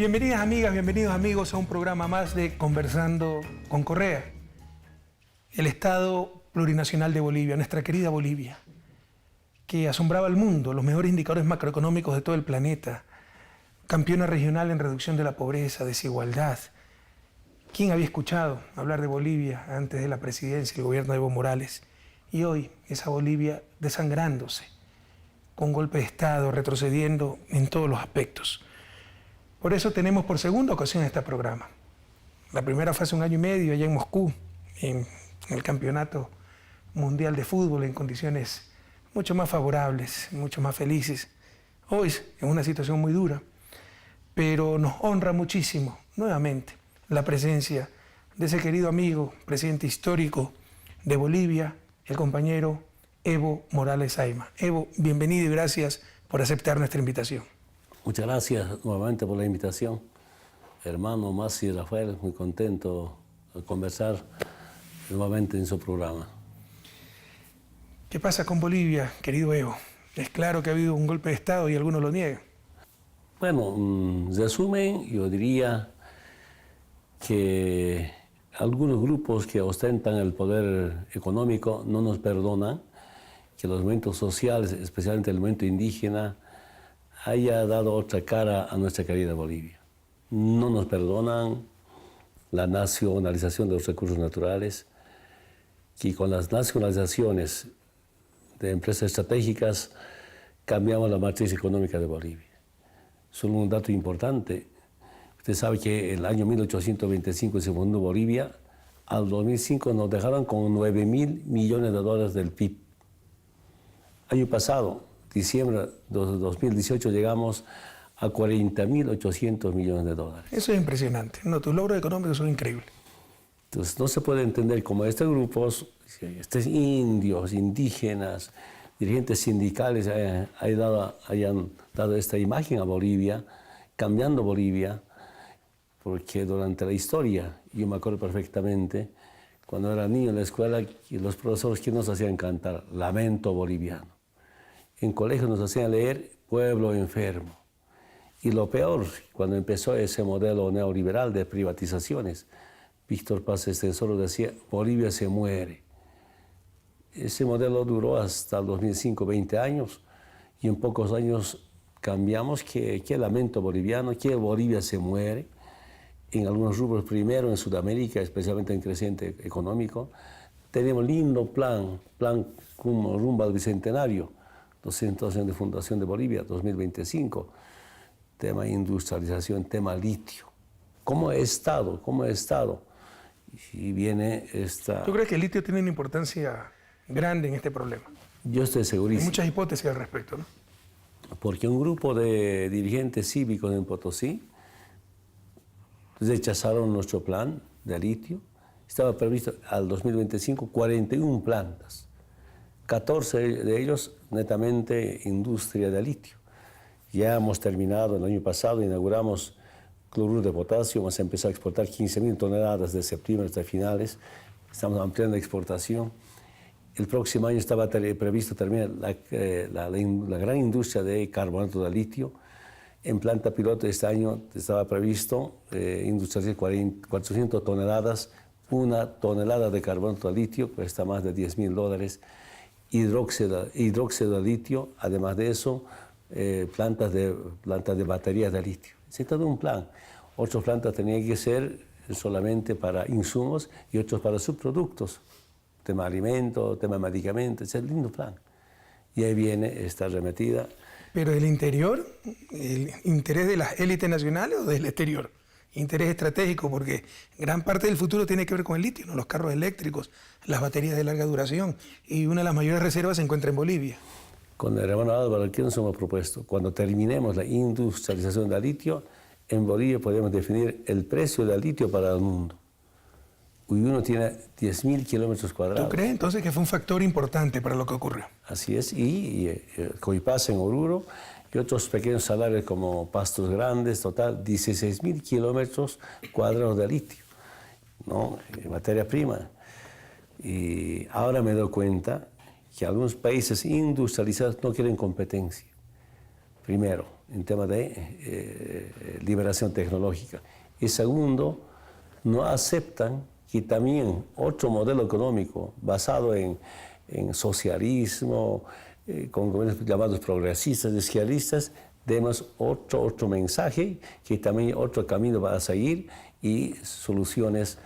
Bienvenidas amigas, bienvenidos amigos a un programa más de Conversando con Correa. El Estado plurinacional de Bolivia, nuestra querida Bolivia, que asombraba al mundo, los mejores indicadores macroeconómicos de todo el planeta, campeona regional en reducción de la pobreza, desigualdad. ¿Quién había escuchado hablar de Bolivia antes de la presidencia y el gobierno de Evo Morales? Y hoy esa Bolivia desangrándose, con golpe de Estado, retrocediendo en todos los aspectos. Por eso tenemos por segunda ocasión este programa. La primera fue hace 1 año y medio allá en Moscú, en el Campeonato Mundial de Fútbol, en condiciones mucho más favorables, mucho más felices. Hoy es una situación muy dura, pero nos honra muchísimo, nuevamente, la presencia de ese querido amigo, presidente histórico de Bolivia, el compañero Evo Morales Ayma. Evo, bienvenido y gracias por aceptar nuestra invitación. Muchas gracias nuevamente por la invitación. Hermano Masi y Rafael, muy contento de conversar nuevamente en su programa. ¿Qué pasa con Bolivia, querido Evo? Es claro que ha habido un golpe de Estado y algunos lo niegan. Bueno, en resumen, yo diría que algunos grupos que ostentan el poder económico no nos perdonan que los movimientos sociales, especialmente el movimiento indígena, haya dado otra cara a nuestra querida Bolivia. No nos perdonan la nacionalización de los recursos naturales, que con las nacionalizaciones de empresas estratégicas cambiamos la matriz económica de Bolivia. Solo un dato importante, usted sabe que el año 1825 se fundó Bolivia, al 2005 nos dejaron con $9.000 millones del PIB. Año pasado, diciembre de 2018, llegamos a $40.800 millones. Eso es impresionante. No, tus logros económicos son increíbles. Entonces, no se puede entender cómo estos grupos, estos indios, indígenas, dirigentes sindicales hayan dado esta imagen a Bolivia, cambiando Bolivia, porque durante la historia, yo me acuerdo perfectamente, cuando era niño en la escuela, los profesores que nos hacían cantar Lamento Boliviano. En colegio nos hacían leer Pueblo Enfermo. Y lo peor, cuando empezó ese modelo neoliberal de privatizaciones, Víctor Paz Estenssoro decía, Bolivia se muere. Ese modelo duró hasta el 2005, 20 años, y en pocos años cambiamos que lamento boliviano, que Bolivia se muere. En algunos rubros, primero en Sudamérica, especialmente en creciente económico, tenemos lindo plan como rumbo al Bicentenario, 200 años de fundación de Bolivia, 2025, tema industrialización, tema litio. ¿Cómo he estado? Y viene esta... ¿Tú crees que el litio tiene una importancia grande en este problema? Yo estoy segurísimo. Hay muchas hipótesis al respecto, ¿no? Porque un grupo de dirigentes cívicos en Potosí rechazaron nuestro plan de litio. Estaba previsto al 2025 41 plantas. 14 de ellos netamente industria de litio. Ya hemos terminado el año pasado, inauguramos cloruro de potasio, vamos a empezar a exportar 15.000 toneladas de septiembre hasta finales, estamos ampliando la exportación. El próximo año estaba previsto terminar la gran industria de carbonato de litio. En planta piloto este año estaba previsto industrializar 400 toneladas, 1 tonelada de carbonato de litio, cuesta más de $10.000. Hidróxido de litio, además de eso, plantas de baterías de litio. Se trata de un plan. Otras plantas tenían que ser solamente para insumos y otros para subproductos. Tema alimento, tema medicamentos, es un lindo plan. Y ahí viene esta arremetida. ¿Pero del interior? ¿El interés de las élites nacionales o del exterior? Interés estratégico, porque gran parte del futuro tiene que ver con el litio, ¿no? Los carros eléctricos, las baterías de larga duración, y una de las mayores reservas se encuentra en Bolivia. Con el hermano Álvaro, ¿qué nos hemos propuesto? Cuando terminemos la industrialización del litio, en Bolivia podemos definir el precio del litio para el mundo. Hoy uno tiene 10.000 kilómetros cuadrados. ¿Tú crees entonces que fue un factor importante para lo que ocurrió? Así es, y Coipaz en Oruro, y otros pequeños salarios como Pastos Grandes, total 16.000 kilómetros cuadrados de litio, ¿no? Materia prima. Y ahora me doy cuenta que algunos países industrializados no quieren competencia. Primero, en tema de liberación tecnológica. Y segundo, no aceptan que también otro modelo económico basado en socialismo, con gobiernos llamados progresistas, izquierdistas, demos otro mensaje, que también otro camino para seguir y soluciones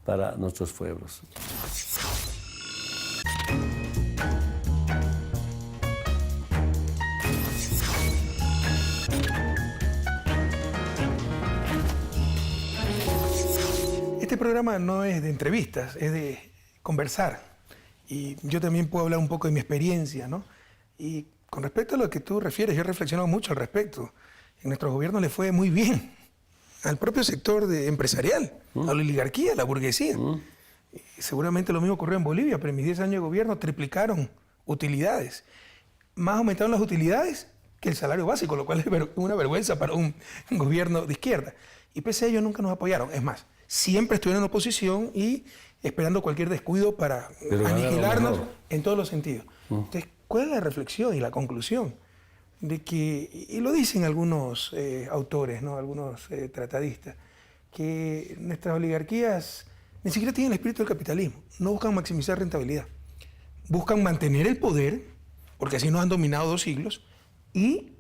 para nuestros pueblos. Este programa no es de entrevistas, es de conversar. Y yo también puedo hablar un poco de mi experiencia, ¿no? Y con respecto a lo que tú refieres, yo he reflexionado mucho al respecto. En nuestro gobierno le fue muy bien al propio sector empresarial, a la oligarquía, a la burguesía. Y seguramente lo mismo ocurrió en Bolivia, pero en mis 10 años de gobierno triplicaron utilidades. Más aumentaron las utilidades que el salario básico, lo cual es una vergüenza para un gobierno de izquierda. Y pese a ello nunca nos apoyaron. Es más, siempre estuvieron en oposición y esperando cualquier descuido para aniquilarnos en todos los sentidos. Entonces, ¿cuál es la reflexión y la conclusión? De que, y lo dicen algunos autores, ¿no? Algunos tratadistas, que nuestras oligarquías ni siquiera tienen el espíritu del capitalismo, no buscan maximizar rentabilidad, buscan mantener el poder, porque así nos han dominado 2 siglos, y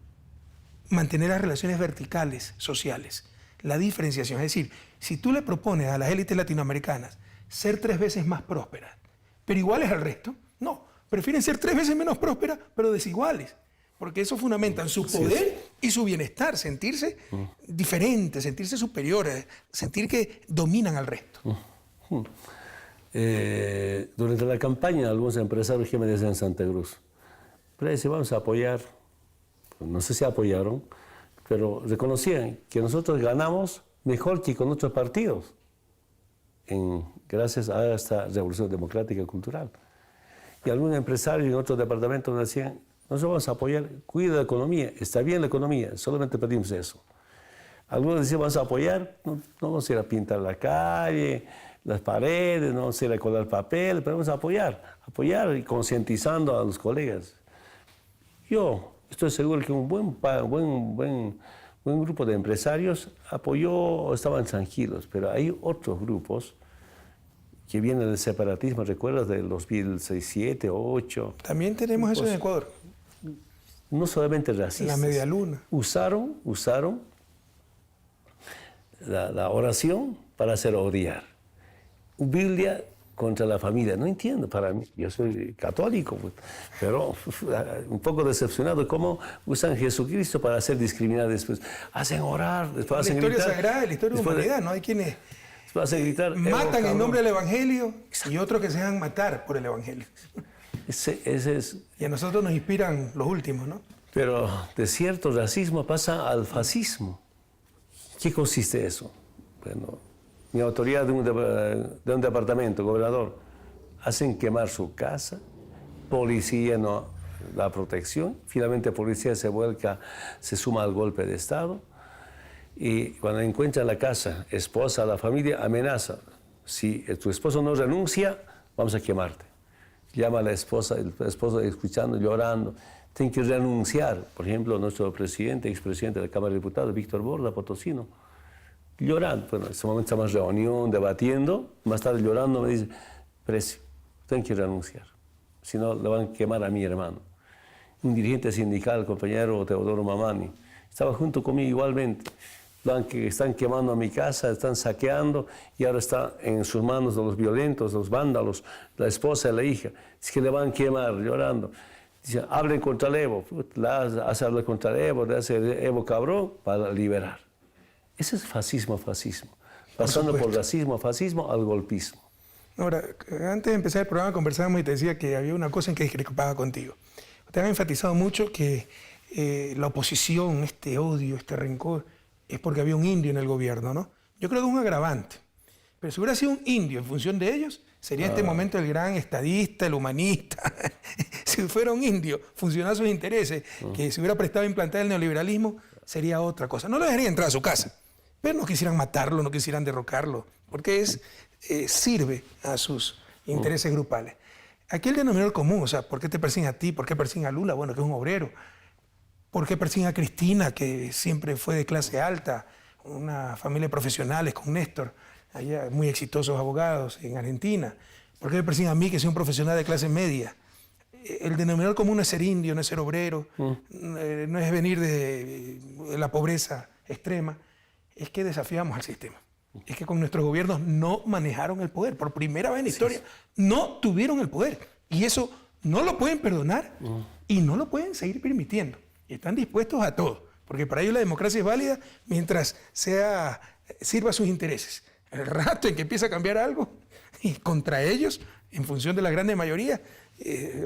mantener las relaciones verticales, sociales, la diferenciación. Es decir, si tú le propones a las élites latinoamericanas ser 3 veces más prósperas, pero iguales al resto, no, prefieren ser 3 veces menos prósperas, pero desiguales, porque eso fundamentan su poder y su bienestar, sentirse diferentes, sentirse superiores, sentir que dominan al resto. Durante la campaña, algunos empresarios que me decían en Santa Cruz, pero si vamos a apoyar, no sé si apoyaron, pero reconocían que nosotros ganamos mejor que con otros partidos, gracias a esta revolución democrática y cultural. Y algunos empresarios en otros departamentos nos decían, nosotros vamos a apoyar, cuida la economía, está bien la economía, solamente pedimos eso. Algunos decían, vamos a apoyar, no vamos a ir a pintar la calle, las paredes, no vamos a ir a colar papel, pero vamos a apoyar y concientizando a los colegas. Yo estoy seguro que un buen grupo de empresarios apoyó, estaban tranquilos, pero hay otros grupos que vienen del separatismo, ¿recuerdas? Del 2006, 2007, 2008. También tenemos eso en Ecuador. No solamente racistas. La media luna. Usaron la oración para hacer odiar. Biblia contra la familia. No entiendo para mí. Yo soy católico, pero un poco decepcionado de cómo usan Jesucristo para hacer discriminar después. Hacen orar, después hacen gritar. La historia sagrada, la historia de la humanidad, ¿no? Hay quienes hacen gritar, matan en nombre del Evangelio y otros que se dejan matar por el Evangelio. Ese es... Y a nosotros nos inspiran los últimos, ¿no? Pero de cierto racismo pasa al fascismo. ¿Qué consiste eso? Bueno, mi autoridad de un departamento, gobernador, hacen quemar su casa, policía no da protección, finalmente policía se suma al golpe de Estado, y cuando encuentran la casa, esposa, la familia, amenaza, si tu esposo no renuncia, vamos a quemarte. Llama a la esposa, el esposo escuchando, llorando, tiene que renunciar. Por ejemplo, nuestro expresidente de la Cámara de Diputados, Víctor Borda, potosino, llorando. Bueno, en ese momento estamos en reunión, debatiendo, más tarde llorando me dice, Precio, tienen que renunciar, si no le van a quemar a mi hermano. Un dirigente sindical, el compañero Teodoro Mamani, estaba junto conmigo igualmente. Están quemando a mi casa, están saqueando y ahora está en sus manos de los violentos, los vándalos, la esposa y la hija. Es que le van a quemar, llorando. Dice, hablen contra el Evo. Hace hablar contra el Evo, hace Evo cabrón para liberar. Ese es fascismo. Pasando por racismo, fascismo al golpismo. Ahora, antes de empezar el programa conversábamos y te decía que había una cosa en que discrepaba contigo. Te han enfatizado mucho que la oposición, este odio, este rencor, es porque había un indio en el gobierno, ¿no? Yo creo que es un agravante. Pero si hubiera sido un indio en función de ellos, sería este momento el gran estadista, el humanista. Si fuera un indio, funcionara sus intereses, que se hubiera prestado a implantar el neoliberalismo, sería otra cosa. No lo dejaría entrar a su casa, pero no quisieran matarlo, no quisieran derrocarlo, porque sirve a sus intereses grupales. Aquí el denominador común, o sea, ¿por qué te persiguen a ti? ¿Por qué persiguen a Lula? Bueno, que es un obrero. ¿Por qué persiguen a Cristina, que siempre fue de clase alta, una familia de profesionales con Néstor, allá muy exitosos abogados en Argentina? ¿Por qué me persiguen a mí, que soy un profesional de clase media? El denominador común no es ser indio, no es ser obrero, no es venir de la pobreza extrema, es que desafiamos al sistema. Es que con nuestros gobiernos no manejaron el poder. Por primera vez en la historia no tuvieron el poder. Y eso no lo pueden perdonar y no lo pueden seguir permitiendo. Y están dispuestos a todo, porque para ellos la democracia es válida mientras sirva a sus intereses. El rato en que empieza a cambiar algo, y contra ellos, en función de la grande mayoría,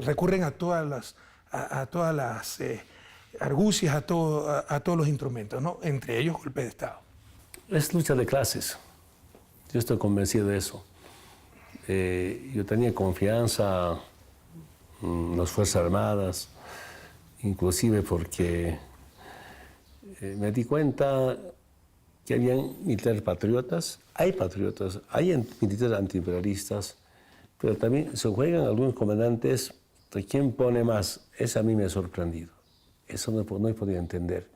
recurren a todas las argucias, a todos los instrumentos, ¿no? Entre ellos golpe de Estado. Es lucha de clases. Yo estoy convencido de eso. Yo tenía confianza en las Fuerzas Armadas, inclusive porque me di cuenta que habían militares patriotas, hay militares antiimperialistas, pero también se juegan algunos comandantes de quién pone más. Eso a mí me ha sorprendido. Eso no he podido entender.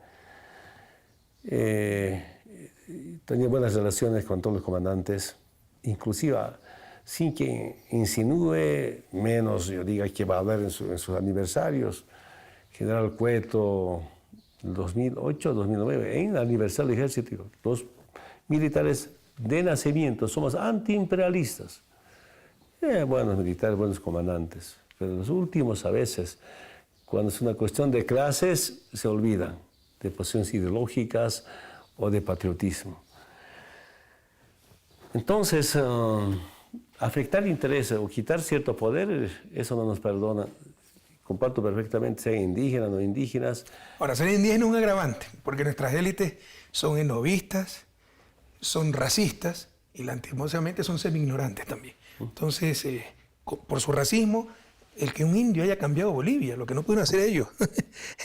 Tenía buenas relaciones con todos los comandantes, inclusive sin que insinúe, menos yo diga que va a haber en sus aniversarios. General Cueto, 2008, 2009, en el aniversario del ejército, los militares de nacimiento somos antiimperialistas. Buenos militares, buenos comandantes, pero los últimos a veces, cuando es una cuestión de clases, se olvidan de posiciones ideológicas o de patriotismo. Entonces, afectar intereses o quitar cierto poder, eso no nos perdona. Comparto perfectamente, sean indígenas o no indígenas. Ahora, ser indígena es un agravante, porque nuestras élites son enovistas, son racistas y lastimosamente son semi-ignorantes también. Entonces, por su racismo, el que un indio haya cambiado Bolivia, lo que no pudieron hacer ellos,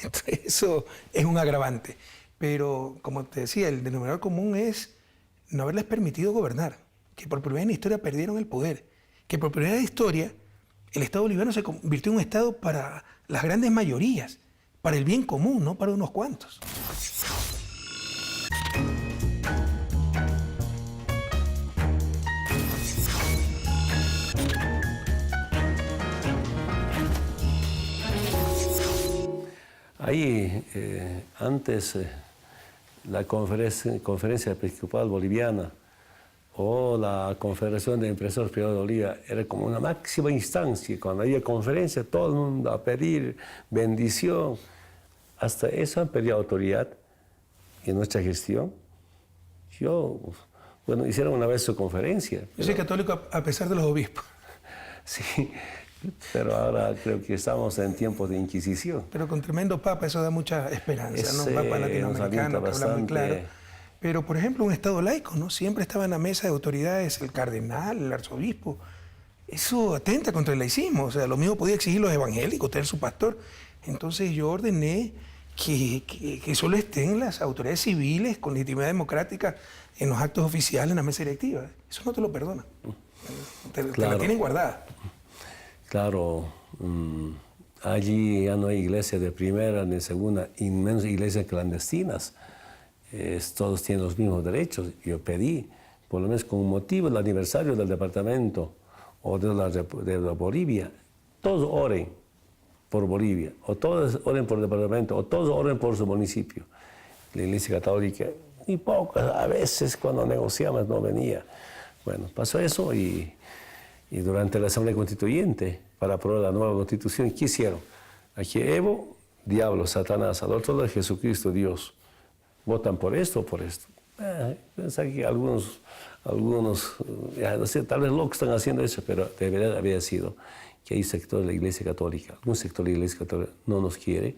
entonces, eso es un agravante. Pero, como te decía, el denominador común es no haberles permitido gobernar, que por primera vez en la historia perdieron el poder, que por primera vez en la historia el Estado boliviano se convirtió en un Estado para las grandes mayorías, para el bien común, no para unos cuantos. Ahí, antes, la conferencia episcopal boliviana o la Confederación de Empresarios Privados de Bolivia era como una máxima instancia. Cuando había conferencia, todo el mundo a pedir bendición. Hasta eso han perdido autoridad en nuestra gestión. Hicieron una vez su conferencia. Yo soy católico a pesar de los obispos. Sí, pero ahora creo que estamos en tiempos de Inquisición. Pero con tremendo papa eso da mucha esperanza, ¿no? Un papa latinoamericano que habla muy claro. Pero, por ejemplo, un Estado laico, ¿no? Siempre estaba en la mesa de autoridades el cardenal, el arzobispo. Eso atenta contra el laicismo. O sea, lo mismo podía exigir los evangélicos, tener su pastor. Entonces yo ordené que solo estén las autoridades civiles con legitimidad democrática en los actos oficiales, en la mesa directiva. Eso no te lo perdonan. Te la tienen guardada. Claro, allí ya no hay iglesia de primera ni segunda, y menos iglesias clandestinas. Todos tienen los mismos derechos. Yo pedí, por lo menos con motivo del aniversario del departamento o de la Bolivia, todos oren por Bolivia, o todos oren por el departamento, o todos oren por su municipio. La Iglesia Católica, y pocas, a veces cuando negociamos no venía. Bueno, pasó eso y durante la Asamblea Constituyente, para aprobar la nueva Constitución, ¿qué hicieron? Aquí Evo, diablo, Satanás, al otro lado Jesucristo, Dios. ¿Votan por esto o por esto? Pensé que algunos no sé, tal vez locos están haciendo eso, pero de verdad había sido que hay sector de la Iglesia Católica, algún sector de la Iglesia Católica no nos quiere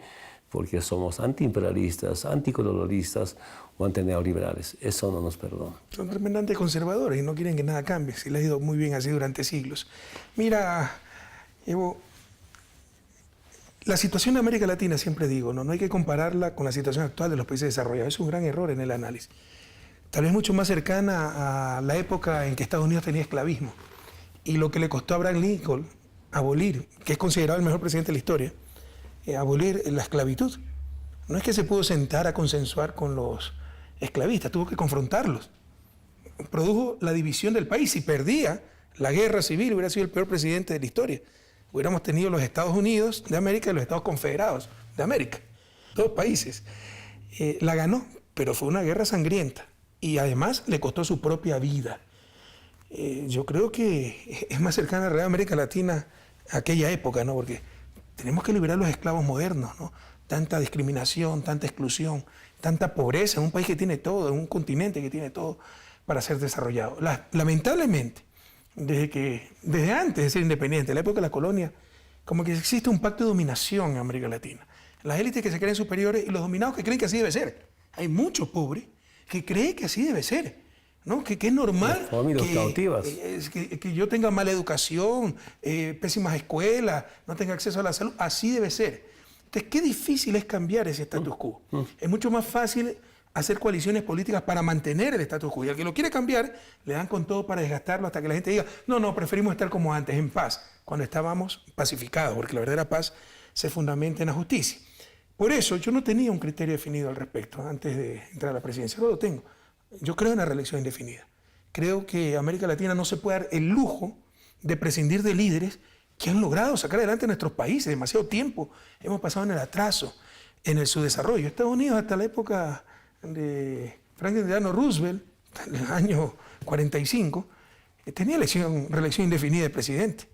porque somos antiimperialistas, anticolonialistas o antineoliberales. Eso no nos perdona. Son tremendamente conservadores y no quieren que nada cambie. Se les ha ido muy bien así durante siglos. Mira, Evo, la situación de América Latina, siempre digo, no hay que compararla con la situación actual de los países desarrollados. Es un gran error en el análisis. Tal vez mucho más cercana a la época en que Estados Unidos tenía esclavismo. Y lo que le costó a Abraham Lincoln abolir, que es considerado el mejor presidente de la historia, abolir la esclavitud. No es que se pudo sentar a consensuar con los esclavistas, tuvo que confrontarlos. Produjo la división del país. Si perdía la guerra civil, hubiera sido el peor presidente de la historia. Hubiéramos tenido los Estados Unidos de América y los Estados Confederados de América. Dos países. La ganó, pero fue una guerra sangrienta. Y además le costó su propia vida. Yo creo que es más cercana a la realidad de América Latina a aquella época, ¿no? Porque tenemos que liberar a los esclavos modernos, ¿no? Tanta discriminación, tanta exclusión, tanta pobreza en un país que tiene todo, en un continente que tiene todo para ser desarrollado. Lamentablemente, desde antes de ser independiente, en la época de la colonia, como que existe un pacto de dominación en América Latina. Las élites que se creen superiores y los dominados que creen que así debe ser. Hay muchos pobres que creen que así debe ser, ¿no? Que es normal que yo tenga mala educación, pésimas escuelas, no tenga acceso a la salud. Así debe ser. Entonces, qué difícil es cambiar ese status quo. Es mucho más fácil hacer coaliciones políticas para mantener el status quo. Y al que lo quiere cambiar, le dan con todo para desgastarlo hasta que la gente diga, no, preferimos estar como antes, en paz, cuando estábamos pacificados, porque la verdadera paz se fundamenta en la justicia. Por eso yo no tenía un criterio definido al respecto antes de entrar a la presidencia. No lo tengo. Yo creo en la reelección indefinida. Creo que América Latina no se puede dar el lujo de prescindir de líderes que han logrado sacar adelante a nuestros países. Demasiado tiempo hemos pasado en el atraso, en el subdesarrollo. Estados Unidos, hasta la época de Franklin Delano Roosevelt, en el año 45, tenía reelección indefinida de presidente.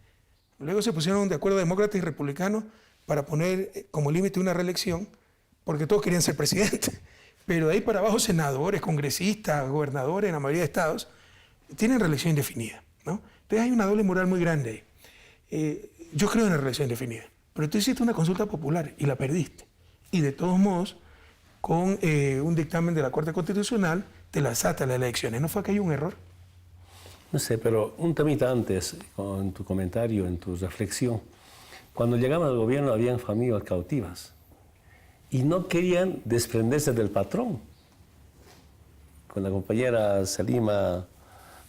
Luego se pusieron de acuerdo demócratas y republicanos para poner como límite una reelección, porque todos querían ser presidentes. Pero de ahí para abajo, senadores, congresistas, gobernadores en la mayoría de estados, tienen reelección indefinida, ¿no? Entonces hay una doble moral muy grande ahí. Yo creo en la reelección indefinida, pero tú hiciste una consulta popular y la perdiste. Y de todos modos, con un dictamen de la Corte Constitucional, te lanzaste a las elecciones. ¿No fue que hay un error? No sé, pero un temita antes, en tu comentario, en tu reflexión. Cuando llegamos al gobierno habían familias cautivas y no querían desprenderse del patrón. Con la compañera Salima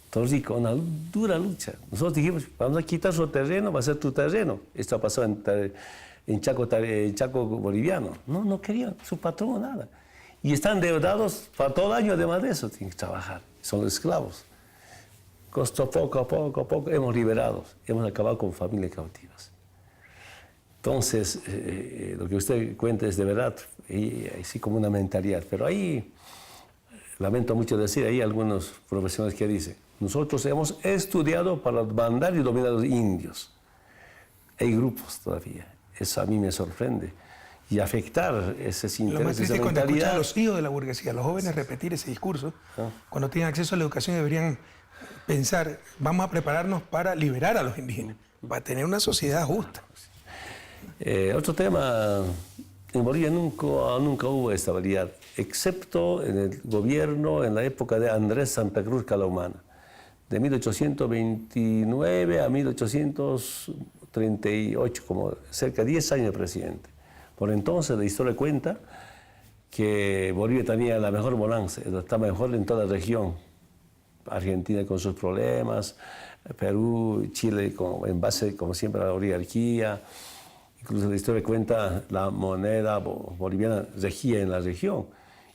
Torrico, una dura lucha. Nosotros dijimos, vamos a quitar su terreno, va a ser tu terreno. Esto ha pasado en Chaco boliviano. No querían su patrón nada. Y están endeudados para todo el año, además de eso, tienen que trabajar. Son esclavos. Costó poco a poco, hemos liberado, hemos acabado con familias cautivas. Entonces, lo que usted cuenta es de verdad, y así como una mentalidad. Pero ahí, lamento mucho decir, hay algunos profesionales que dicen, nosotros hemos estudiado para mandar y dominar a los indios. Hay grupos todavía, eso a mí me sorprende. Y afectar ese interés, lo más triste esa es cuando mentalidad. escuchan a los hijos de la burguesía, los jóvenes repetir ese discurso, cuando tienen acceso a la educación deberían pensar, vamos a prepararnos para liberar a los indígenas, para tener una sociedad justa. Otro tema, en Bolivia nunca hubo estabilidad, excepto en el gobierno en la época de Andrés Santa Cruz Calahumana, de 1829 a 1838, como cerca de 10 años de presidente. Por entonces la historia cuenta que Bolivia tenía la mejor bonanza, estaba mejor en toda la región. Argentina con sus problemas, Perú, Chile en base, como siempre, a la oligarquía. Incluso la historia cuenta la moneda boliviana regía en la región.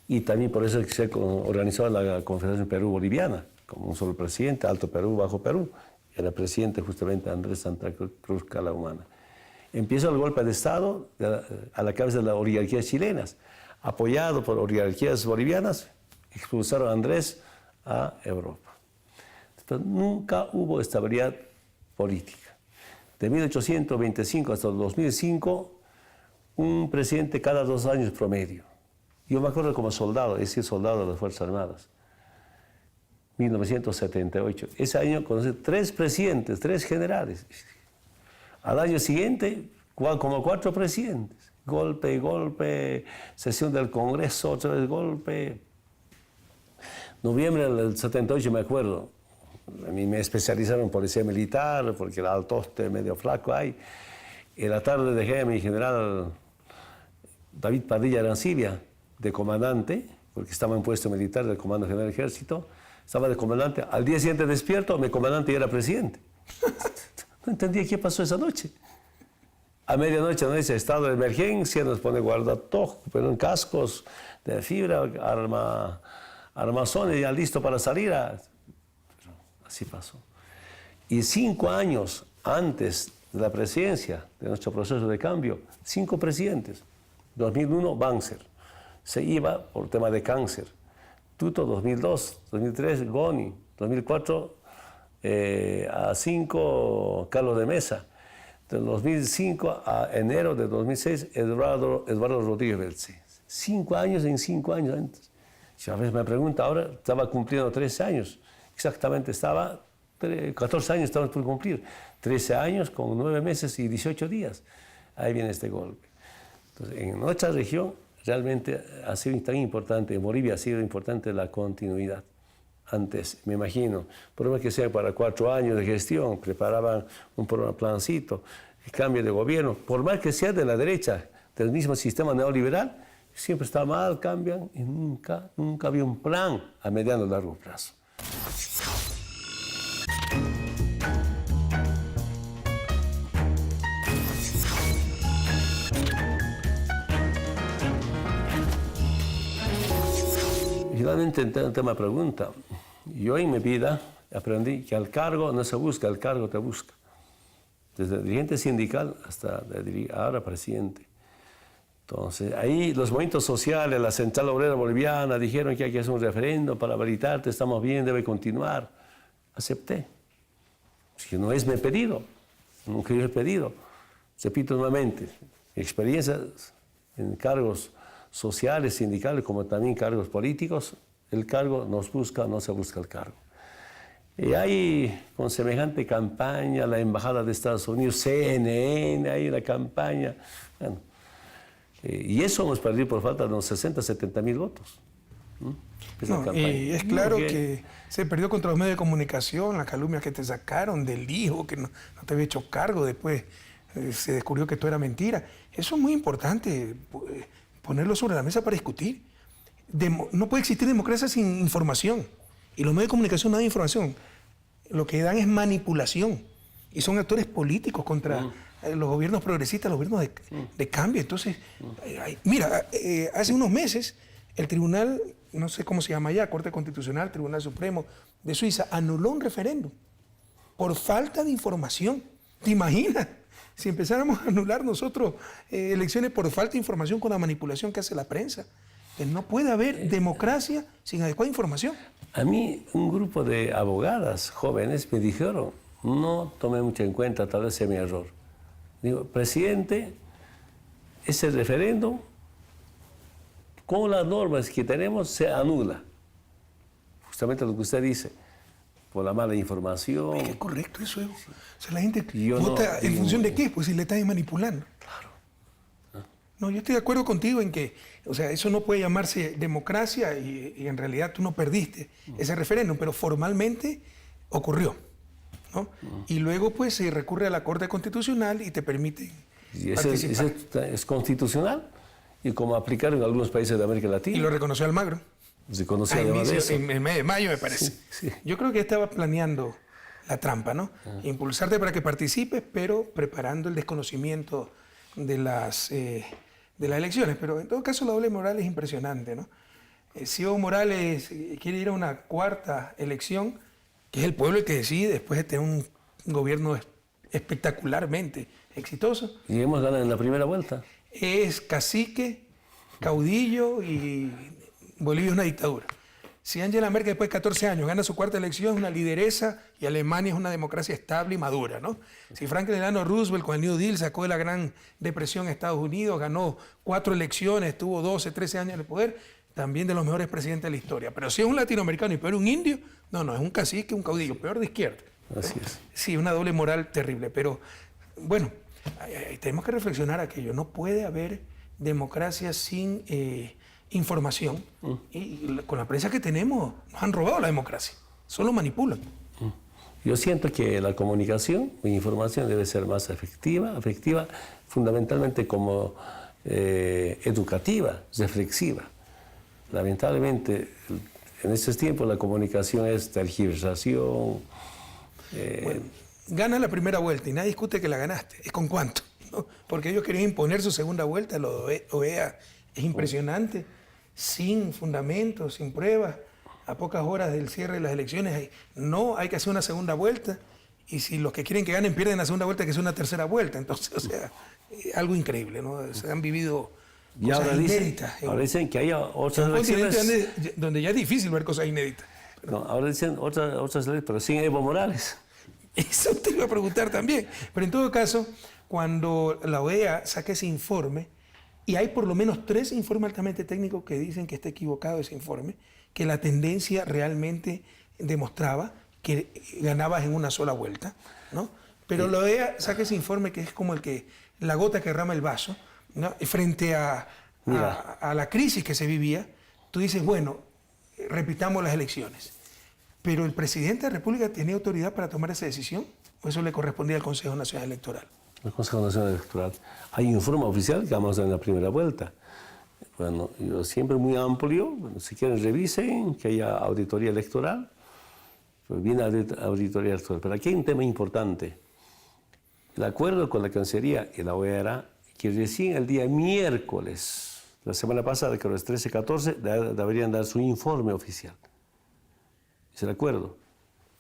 Y también por eso se organizó la Confederación Perú-Boliviana, como un solo presidente, Alto Perú, Bajo Perú. Era presidente justamente Andrés Santa Cruz Calahumana. Empieza el golpe de Estado a la cabeza de las oligarquías chilenas. Apoyado por oligarquías bolivianas, expulsaron a Andrés a Europa. Entonces, nunca hubo estabilidad política. De 1825 hasta el 2005, un presidente cada 2 años promedio. Yo me acuerdo como soldado, he sido soldado de las Fuerzas Armadas. 1978. Ese año conocí 3 presidentes, 3 generales. Al año siguiente, como 4 presidentes. Golpe, sesión del Congreso, otra vez golpe. Noviembre del 78 me acuerdo, a mí me especializaron en policía militar porque el altoste medio flaco hay. En la tarde dejé a mi general David Padilla Arancibia de comandante, porque estaba en puesto militar del Comando General del Ejército, estaba de comandante. Al día siguiente despierto, mi comandante ya era presidente. No entendía qué pasó esa noche. A medianoche nos dice estado de emergencia, nos pone guardatojo, pero en cascos de fibra, armazones ya listo para salir. Pero así pasó. Y 5 años antes de la presidencia, de nuestro proceso de cambio, 5 presidentes. 2001, Banzer. Se iba por tema de cáncer. Tuto, 2002. 2003, Goni. 2004, a 5, Carlos de Mesa. De 2005 a enero de 2006, Eduardo Rodríguez Belce. 5 años en 5 años antes. Si a veces me pregunta, ahora estaba cumpliendo 13 años. Exactamente, 14 años estamos por cumplir. 13 años con 9 meses y 18 días. Ahí viene este golpe. Entonces, en nuestra región realmente ha sido tan importante, en Bolivia ha sido importante la continuidad. Antes, me imagino, por más que sea para 4 años de gestión, preparaban un plancito, el cambio de gobierno, por más que sea de la derecha, del mismo sistema neoliberal, siempre está mal, cambian y nunca había un plan a mediano y largo plazo. Finalmente, el tema pregunta. Yo en mi vida aprendí que al cargo no se busca, el cargo te busca. Desde dirigente sindical hasta ahora presidente. Entonces, ahí los movimientos sociales, la Central Obrera Boliviana dijeron que hay que hacer un referendo para validarte, estamos bien, debe continuar. Acepté. Si no es mi pedido, nunca yo he pedido. Repito nuevamente, experiencias en cargos sociales, sindicales, como también cargos políticos, el cargo nos busca, no se busca el cargo. Y hay, con semejante campaña, la Embajada de Estados Unidos, CNN, ahí la campaña. Bueno, y eso hemos perdido por falta de unos 60, 70 mil votos. No, y es claro que se perdió contra los medios de comunicación, las calumnias que te sacaron del hijo, que no te había hecho cargo, después se descubrió que todo era mentira. Eso es muy importante, ponerlo sobre la mesa para discutir. No puede existir democracia sin información. Y los medios de comunicación no dan información. Lo que dan es manipulación. Y son actores políticos contra los gobiernos progresistas, los gobiernos de cambio. Entonces, mira, hace unos meses el tribunal, no sé cómo se llama ya, Corte Constitucional, Tribunal Supremo de Suiza, anuló un referéndum por falta de información. ¿Te imaginas? Si empezáramos a anular nosotros elecciones por falta de información con la manipulación que hace la prensa. No puede haber democracia sin adecuada información. A mí un grupo de abogadas jóvenes me dijeron, no tomé mucho en cuenta, tal vez sea mi error. Digo, presidente, ese referéndum, con las normas que tenemos, se anula. Justamente lo que usted dice, por la mala información. Es correcto eso, Evo. O sea, la gente vota en función de qué, pues si le están manipulando. Claro. No, yo estoy de acuerdo contigo en que, o sea, eso no puede llamarse democracia y en realidad tú no perdiste ese referéndum, pero formalmente ocurrió, ¿no? Y luego pues se recurre a la Corte Constitucional y te permite participar. Es constitucional y como aplicaron en algunos países de América Latina. Y lo reconoció Almagro. Se conocía además de eso. En el mes de mayo, me parece. Sí. Yo creo que estaba planeando la trampa, ¿no? Impulsarte para que participes, pero preparando el desconocimiento de las elecciones. Pero en todo caso la doble moral es impresionante, ¿no? Si Evo Morales quiere ir a una cuarta elección, que es el pueblo el que decide, después de tener un gobierno espectacularmente exitoso. Y hemos ganado en la primera vuelta. Es cacique, caudillo y Bolivia es una dictadura. Si Angela Merkel después de 14 años gana su cuarta elección, es una lideresa y Alemania es una democracia estable y madura, ¿no? Si Franklin Delano Roosevelt con el New Deal sacó de la Gran Depresión a Estados Unidos, ganó 4 elecciones, estuvo 12, 13 años en el poder, también de los mejores presidentes de la historia. Pero si es un latinoamericano y peor un indio, no, es un cacique, un caudillo, peor de izquierda. Así es. Sí, una doble moral terrible. Pero bueno, tenemos que reflexionar aquello. No puede haber democracia sin información. Y con la prensa que tenemos, nos han robado la democracia. Solo manipulan. Yo siento que la comunicación y información debe ser más efectiva fundamentalmente como educativa, reflexiva. Lamentablemente, en estos tiempos la comunicación es tergiversación. Bueno, ganas la primera vuelta y nadie discute que la ganaste. ¿Es con cuánto? ¿No? porque ellos querían imponer su segunda vuelta. La OEA es impresionante, sin fundamentos, sin pruebas, a pocas horas del cierre de las elecciones. No, hay que hacer una segunda vuelta, y si los que quieren que ganen pierden la segunda vuelta, hay que hacer una tercera vuelta. Entonces, o sea, algo increíble, ¿no? Se han vivido y cosas ahora inéditas. Ahora dicen que hay otras elecciones... donde ya es difícil ver cosas inéditas. No, ahora dicen otras elecciones, pero sin Evo Morales. Eso te iba a preguntar también. Pero en todo caso, cuando la OEA saque ese informe, y hay por lo menos 3 informes altamente técnicos que dicen que está equivocado ese informe, que la tendencia realmente demostraba que ganabas en una sola vuelta, ¿no? Pero la OEA saca ese informe que es como la gota que derrama el vaso, ¿no? Frente a la crisis que se vivía. Tú dices, bueno, repitamos las elecciones. Pero el presidente de la República tenía autoridad para tomar esa decisión, o eso le correspondía al Consejo Nacional Electoral. El Consejo Nacional Electoral. Hay un informe oficial que vamos a dar en la primera vuelta. Bueno, yo siempre muy amplio. Bueno, si quieren revisen, que haya auditoría electoral. Pues viene auditoría electoral. Pero aquí hay un tema importante. El acuerdo con la Cancillería y la OEA era que recién el día miércoles, la semana pasada, que los 13-14, deberían dar su informe oficial. Es el acuerdo.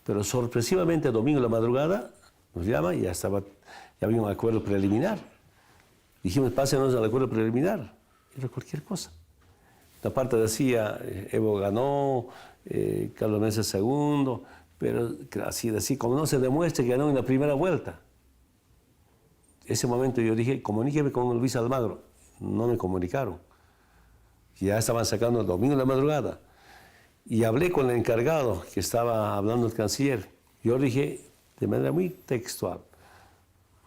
Pero sorpresivamente, domingo en la madrugada, nos llama y ya había un acuerdo preliminar. Dijimos, pásenos al acuerdo preliminar. Era cualquier cosa. La parte decía, Evo ganó, Carlos Mesa segundo, pero así como no se demuestra que ganó en la primera vuelta. Ese momento yo dije, comuníqueme con Luis Almagro. No me comunicaron. Ya estaban sacando el domingo en la madrugada. Y hablé con el encargado, que estaba hablando el canciller. Yo dije, de manera muy textual,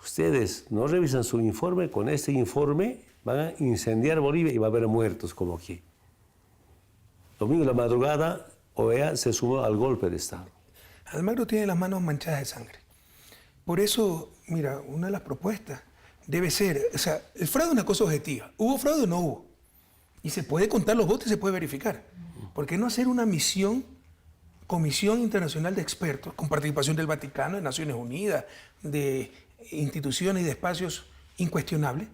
ustedes no revisan su informe, con este informe van a incendiar Bolivia y va a haber muertos como aquí. Domingo en la madrugada, OEA se sumó al golpe de Estado. Almagro tiene las manos manchadas de sangre. Por eso, mira, una de las propuestas debe ser, o sea, el fraude es una cosa objetiva. ¿Hubo fraude o no hubo? Y se puede contar los votos y se puede verificar. ¿Por qué no hacer una comisión internacional de expertos, con participación del Vaticano, de Naciones Unidas, de instituciones y de espacios incuestionables,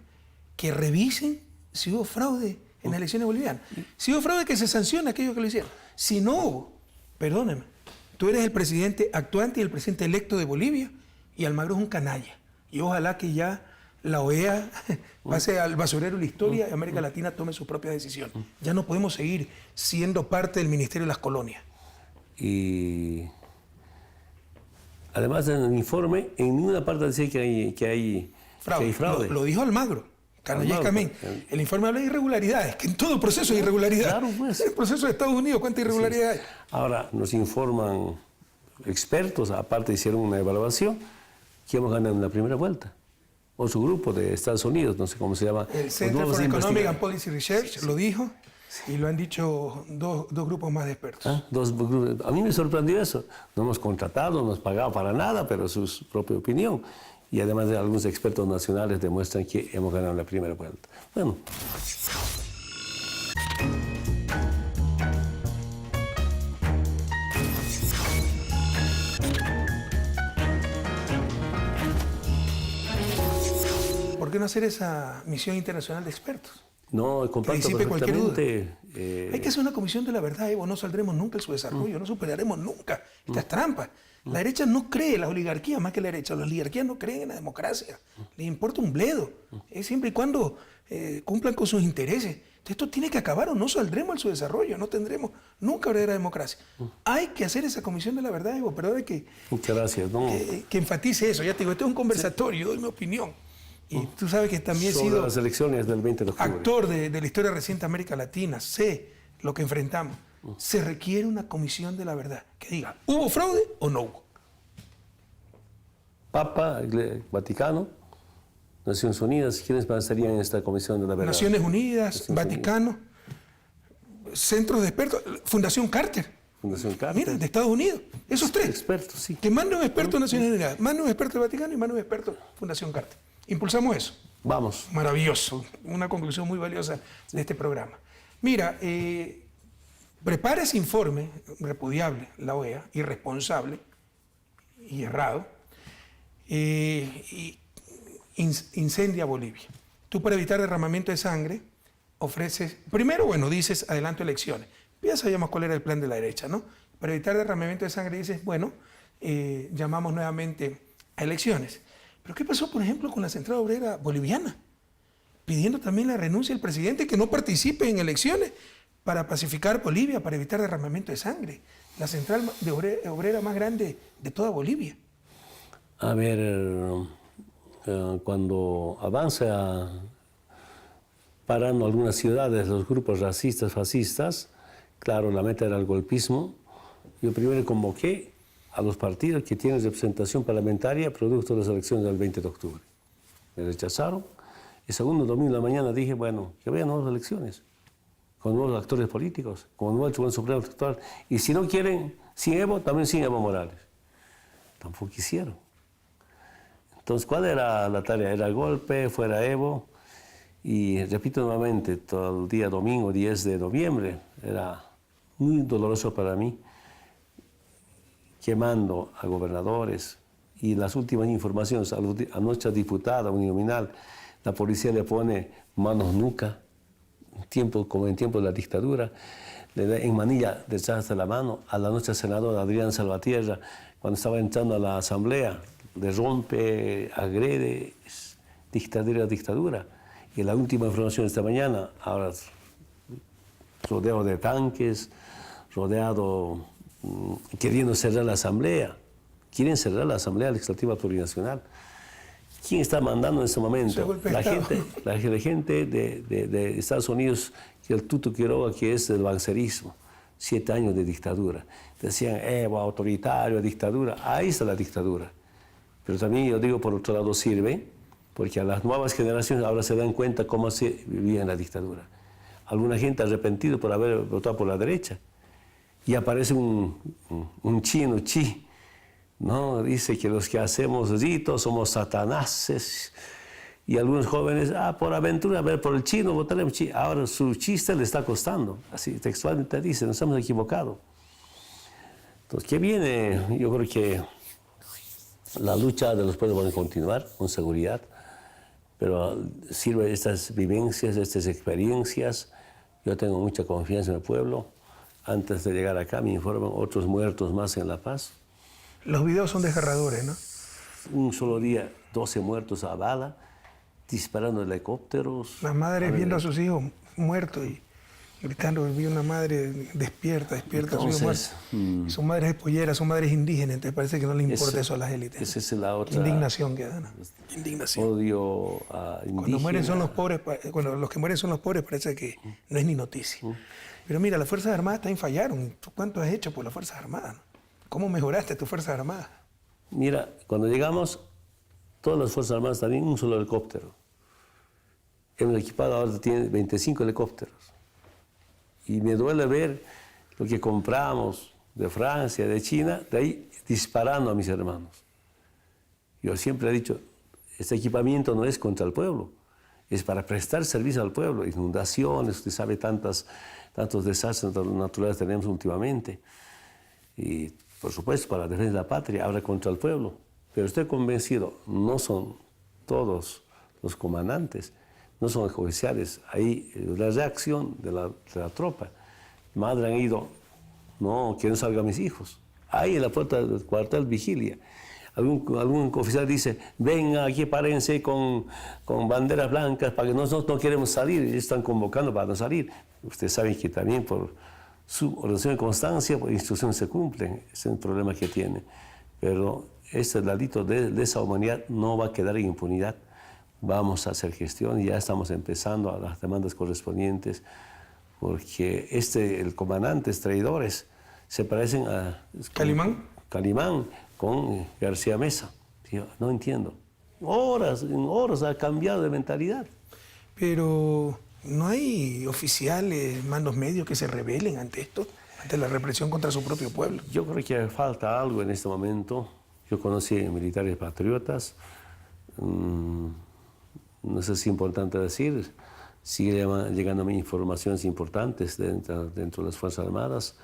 que revisen si hubo fraude en las elecciones bolivianas? Si hubo fraude, que se sancione a aquellos que lo hicieron. Si no hubo, perdóname, tú eres el presidente actuante y el presidente electo de Bolivia, y Almagro es un canalla. Y ojalá que ya la OEA pase al basurero de la historia y América Latina tome sus propias decisiones. Ya no podemos seguir siendo parte del Ministerio de las Colonias. Y además en el informe, en ninguna parte dice que hay fraude. Lo dijo Almagro, canallescamente. El informe habla de irregularidades, que en todo proceso hay irregularidades. Claro, pues. En el proceso de Estados Unidos, ¿cuántas irregularidades hay? Ahora nos informan expertos, aparte hicieron una evaluación, que hemos ganado en la primera vuelta. O su grupo de Estados Unidos, no sé cómo se llama. El Center for Economic and Policy Research lo dijo, y lo han dicho dos grupos más de expertos. A mí me sorprendió eso. No hemos contratado, no hemos pagado para nada, pero su propia opinión. Y además de algunos expertos nacionales demuestran que hemos ganado en la primera vuelta. Bueno. ¿Por qué no hacer esa misión internacional de expertos? No, comparto perfectamente. Hay que hacer una comisión de la verdad, Evo. No saldremos nunca en su desarrollo, no superaremos nunca estas trampas. La derecha no cree, la oligarquía más que la derecha, las oligarquías no creen en la democracia. Les importa un bledo. Es siempre y cuando cumplan con sus intereses. Esto tiene que acabar o no saldremos en su desarrollo, no tendremos nunca verdadera democracia. Hay que hacer esa comisión de la verdad, Evo, pero hay que, muchas gracias, ¿no? que enfatice eso. Ya te digo, esto es un conversatorio, yo doy mi opinión. Y tú sabes que también he sido las elecciones del 20 de octubre. Actor de la historia reciente de América Latina, sé lo que enfrentamos. Se requiere una comisión de la verdad que diga, ¿hubo fraude o no hubo? Papa, Vaticano, Naciones Unidas, ¿quiénes estarían en esta comisión de la verdad? Naciones Unidas, Vaticano, centros de expertos, Fundación Carter. Fundación Carter. Mira, de Estados Unidos. Esos tres. Expertos, sí. Que manden un experto de Naciones Unidas, manden un experto del Vaticano y manden un experto Fundación Carter. Impulsamos eso. Vamos. Maravilloso. Una conclusión muy valiosa de este programa. Mira, prepara ese informe repudiable, la OEA, irresponsable y errado, y incendia Bolivia. Tú, para evitar derramamiento de sangre, ofreces, primero, bueno, dices adelanto elecciones. Ya sabíamos cuál era el plan de la derecha, ¿no? Para evitar derramamiento de sangre dices, bueno, llamamos nuevamente a elecciones. Pero ¿qué pasó, por ejemplo, con la Central Obrera Boliviana? Pidiendo también la renuncia del presidente, que no participe en elecciones para pacificar Bolivia, para evitar derramamiento de sangre. La central obrera más grande de toda Bolivia. A ver, cuando avanza parando algunas ciudades los grupos racistas, fascistas, claro, la meta era el golpismo. Yo primero convoqué a los partidos que tienen representación parlamentaria producto de las elecciones del 20 de octubre. Me rechazaron. El segundo domingo de la mañana dije, bueno, que vayan nuevas elecciones, con nuevos actores políticos, con nuevo Tribunal Supremo Electoral. Y si no quieren sin Evo, también sin Evo Morales. Tampoco quisieron. Entonces, ¿cuál era la tarea? Era el golpe, fuera Evo. Y repito nuevamente, todo el día domingo 10 de noviembre, era muy doloroso para mí, quemando a gobernadores. Y las últimas informaciones a nuestra diputada uninominal, la policía le pone manos nuca, como en tiempo de la dictadura, le da en manilla detrás de la mano a la nuestra senadora Adriana Salvatierra, cuando estaba entrando a la asamblea, le rompe, agrede, dictadura. Y la última información esta mañana, ahora rodeado de tanques, rodeado, queriendo cerrar la asamblea. Quieren cerrar la Asamblea Legislativa Plurinacional. ¿Quién está mandando en ese momento? La gente de Estados Unidos, el Tuto Quiroga, que es del bancerismo. 7 años de dictadura. Decían, Evo, autoritario, dictadura. Ahí está la dictadura. Pero también yo digo, por otro lado, sirve, porque a las nuevas generaciones ahora se dan cuenta cómo se vivía en la dictadura. Alguna gente arrepentido por haber votado por la derecha. Y aparece un chino, Chi, ¿no? Dice que los que hacemos ritos somos satanases. Y algunos jóvenes, por aventura, a ver, por el chino, votaremos Chi. Ahora su chiste le está costando. Así textualmente dice, nos hemos equivocado. Entonces, ¿qué viene? Yo creo que la lucha de los pueblos va a continuar con seguridad, pero sirve estas vivencias, estas experiencias. Yo tengo mucha confianza en el pueblo. Antes de llegar acá me informan otros muertos más en La Paz. Los videos son desgarradores, ¿no? Un solo día, 12 muertos a bala, disparando helicópteros. Las madres viendo a sus hijos muertos y gritando, vi una madre despierta, entonces, a sus hijos muertos. Son madres espolleras, son madres indígenas, entonces parece que no le importa eso a las élites. Esa es la otra. Indignación que dan. Indignación. Odio a indígenas. Cuando mueren son los pobres, cuando los que mueren son los pobres, parece que no es ni noticia. Pero mira, las Fuerzas Armadas también fallaron. ¿Tú cuánto has hecho por las Fuerzas Armadas? ¿Cómo mejoraste tus Fuerzas Armadas? Mira, cuando llegamos, todas las Fuerzas Armadas tenían un solo helicóptero. Hemos equipado ahora, tiene 25 helicópteros. Y me duele ver lo que compramos de Francia, de China, de ahí disparando a mis hermanos. Yo siempre he dicho, este equipamiento no es contra el pueblo, es para prestar servicio al pueblo. Inundaciones, usted sabe tantos desastres naturales tenemos últimamente. Y, por supuesto, para la defensa de la patria, ahora contra el pueblo. Pero estoy convencido, no son todos los comandantes, no son oficiales. Ahí la reacción de la tropa. Madre han ido, no, que no salgan mis hijos. Ahí en la puerta del cuartel vigilia. Algún oficial dice, venga aquí, párense con banderas blancas, para que no queremos salir. Ellos están convocando para no salir. Ustedes saben que también por su ordenación y constancia, por instrucción se cumplen. Ese es el problema que tiene. Pero este ladito de esa humanidad no va a quedar en impunidad. Vamos a hacer gestión y ya estamos empezando a las demandas correspondientes, porque el comandante, traidores, se parecen a... Calimán con García Mesa. Yo no entiendo. En horas ha cambiado de mentalidad. Pero no hay oficiales, mandos medios que se rebelen ante esto, ante la represión contra su propio pueblo. Yo creo que falta algo en este momento. Yo conocí militares patriotas. No sé si es importante decir, sigue llegando a mí informaciones importantes dentro de las Fuerzas Armadas.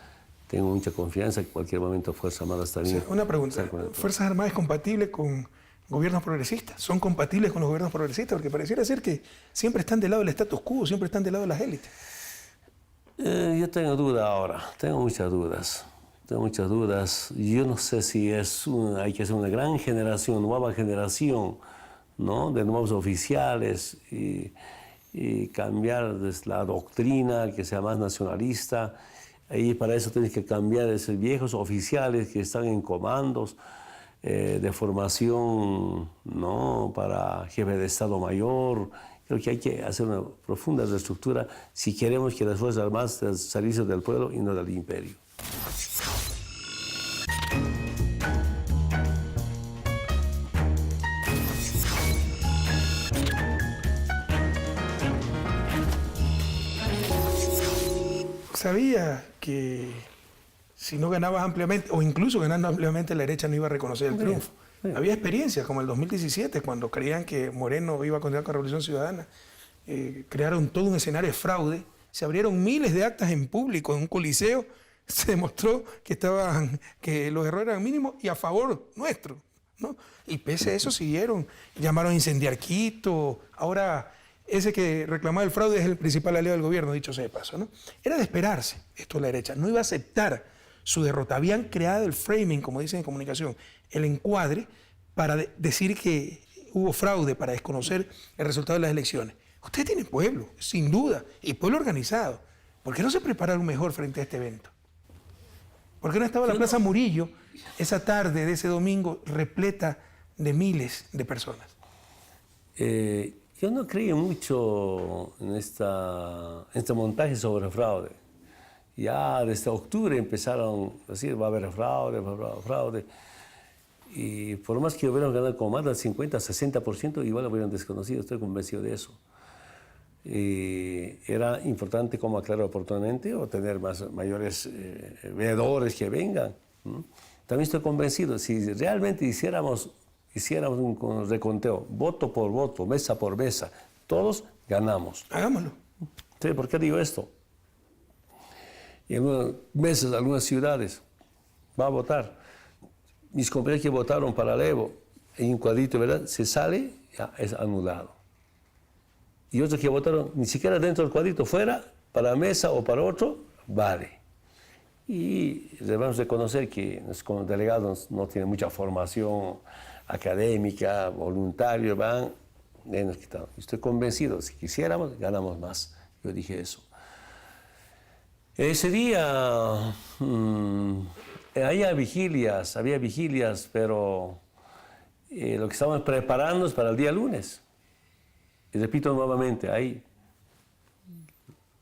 Tengo mucha confianza que en cualquier momento Fuerzas Armadas también... Sí, una pregunta, ¿Fuerzas Armadas es compatible con gobiernos progresistas, son compatibles con los gobiernos progresistas, porque pareciera ser que siempre están del lado del status quo, siempre están del lado de las élites. Yo tengo dudas ahora, tengo muchas dudas. Yo no sé si hay que hacer una gran generación, nueva generación, ¿no?, de nuevos oficiales y cambiar la doctrina, que sea más nacionalista. Y para eso tienes que cambiar esos viejos oficiales que están en comandos de formación, ¿no?, para jefe de Estado Mayor. Creo que hay que hacer una profunda reestructura si queremos que las Fuerzas Armadas sean servicio del pueblo y no del imperio. Sabía que si no ganabas ampliamente, o incluso ganando ampliamente, la derecha no iba a reconocer el triunfo. Sí. Había experiencias como el 2017, cuando creían que Moreno iba a continuar con la Revolución Ciudadana. Crearon todo un escenario de fraude, se abrieron miles de actas en público, en un coliseo, se demostró que los errores eran mínimos y a favor nuestro, ¿no? Y pese a eso siguieron, llamaron a incendiar Quito. Ahora ese que reclamaba el fraude es el principal aliado del gobierno, dicho sea de paso, ¿no? Era de esperarse esto de la derecha, no iba a aceptar su derrota. Habían creado el framing, como dicen en comunicación, el encuadre para decir que hubo fraude, para desconocer el resultado de las elecciones. Usted tiene pueblo, sin duda, y pueblo organizado. ¿Por qué no se prepararon mejor frente a este evento? ¿Por qué no estaba la Plaza Murillo esa tarde de ese domingo repleta de miles de personas? Yo no creí mucho en este montaje sobre fraude. Ya desde octubre empezaron a decir va a haber fraude. Y por más que hubieran ganado con más del 50, 60%, igual lo hubieran desconocido, estoy convencido de eso. Era importante como aclarar oportunamente o tener mayores veedores que vengan. También estoy convencido, si realmente hiciéramos un reconteo, voto por voto, mesa por mesa, todos ganamos. Hagámoslo. Sí, ¿por qué digo esto? Y en unos meses, algunas ciudades, va a votar. Mis compañeros que votaron para el Evo, en un cuadrito, ¿verdad?, se sale, ya es anulado. Y otros que votaron ni siquiera dentro del cuadrito, fuera, para mesa o para otro, vale. Y debemos reconocer que como delegados no tienen mucha formación académica, voluntarios, van, menos quitado. Estoy convencido, si quisiéramos, ganamos más. Yo dije eso. Ese día había vigilias, pero lo que estábamos preparando es para el día lunes. Y repito nuevamente, ahí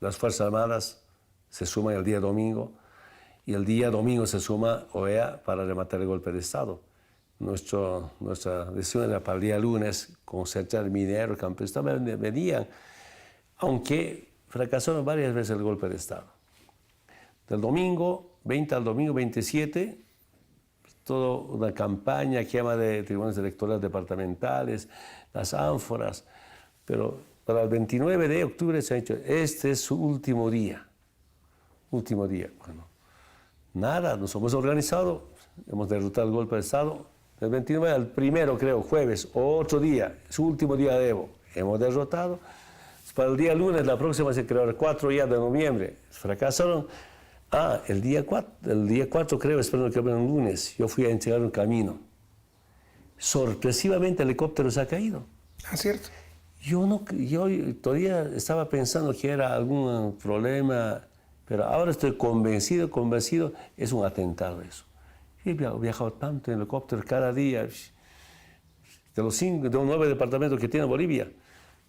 las Fuerzas Armadas se suman el día domingo y el día domingo se suma OEA para rematar el golpe de Estado. Nuestra decisión era para el día lunes concentrar mineros, campesinos, venían, aunque fracasaron varias veces el golpe de Estado. Del domingo 20 al domingo 27, toda una campaña, quema de tribunales electorales departamentales, las ánforas, pero para el 29 de octubre se ha dicho, este es su último día. Último día. Bueno, nada, nos hemos organizado, hemos derrotado el golpe de Estado. Del 29 al primero, creo, jueves, o otro día, su último día de Evo, hemos derrotado. Para el día lunes, la próxima se creó el 4 ya de noviembre, fracasaron. El día 4 creo, espero que abran un lunes, yo fui a entregar un camino. Sorpresivamente el helicóptero se ha caído. Ah, cierto. Yo todavía estaba pensando que era algún problema, pero ahora estoy convencido, es un atentado eso. He viajado tanto en helicóptero cada día, de los 9 departamentos que tiene Bolivia.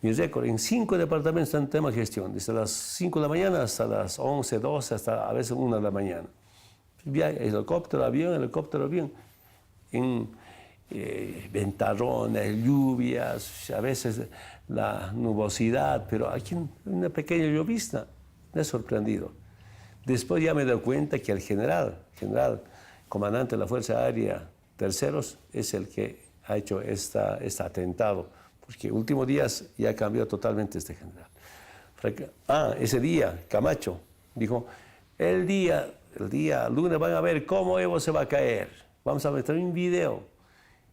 Mi récord, en 5 departamentos está en tema de gestión, desde las 5 de la mañana hasta las 11, 12, hasta a veces 1 de la mañana. Helicóptero, avión, en ventarrones, lluvias, a veces la nubosidad, pero aquí una pequeña llovizna, me ha sorprendido. Después ya me doy cuenta que el general, comandante de la Fuerza Aérea Terceros, es el que ha hecho este atentado, porque últimos días ya cambió totalmente este general. Ese día, Camacho dijo, el día lunes van a ver cómo Evo se va a caer. Vamos a mostrar un video.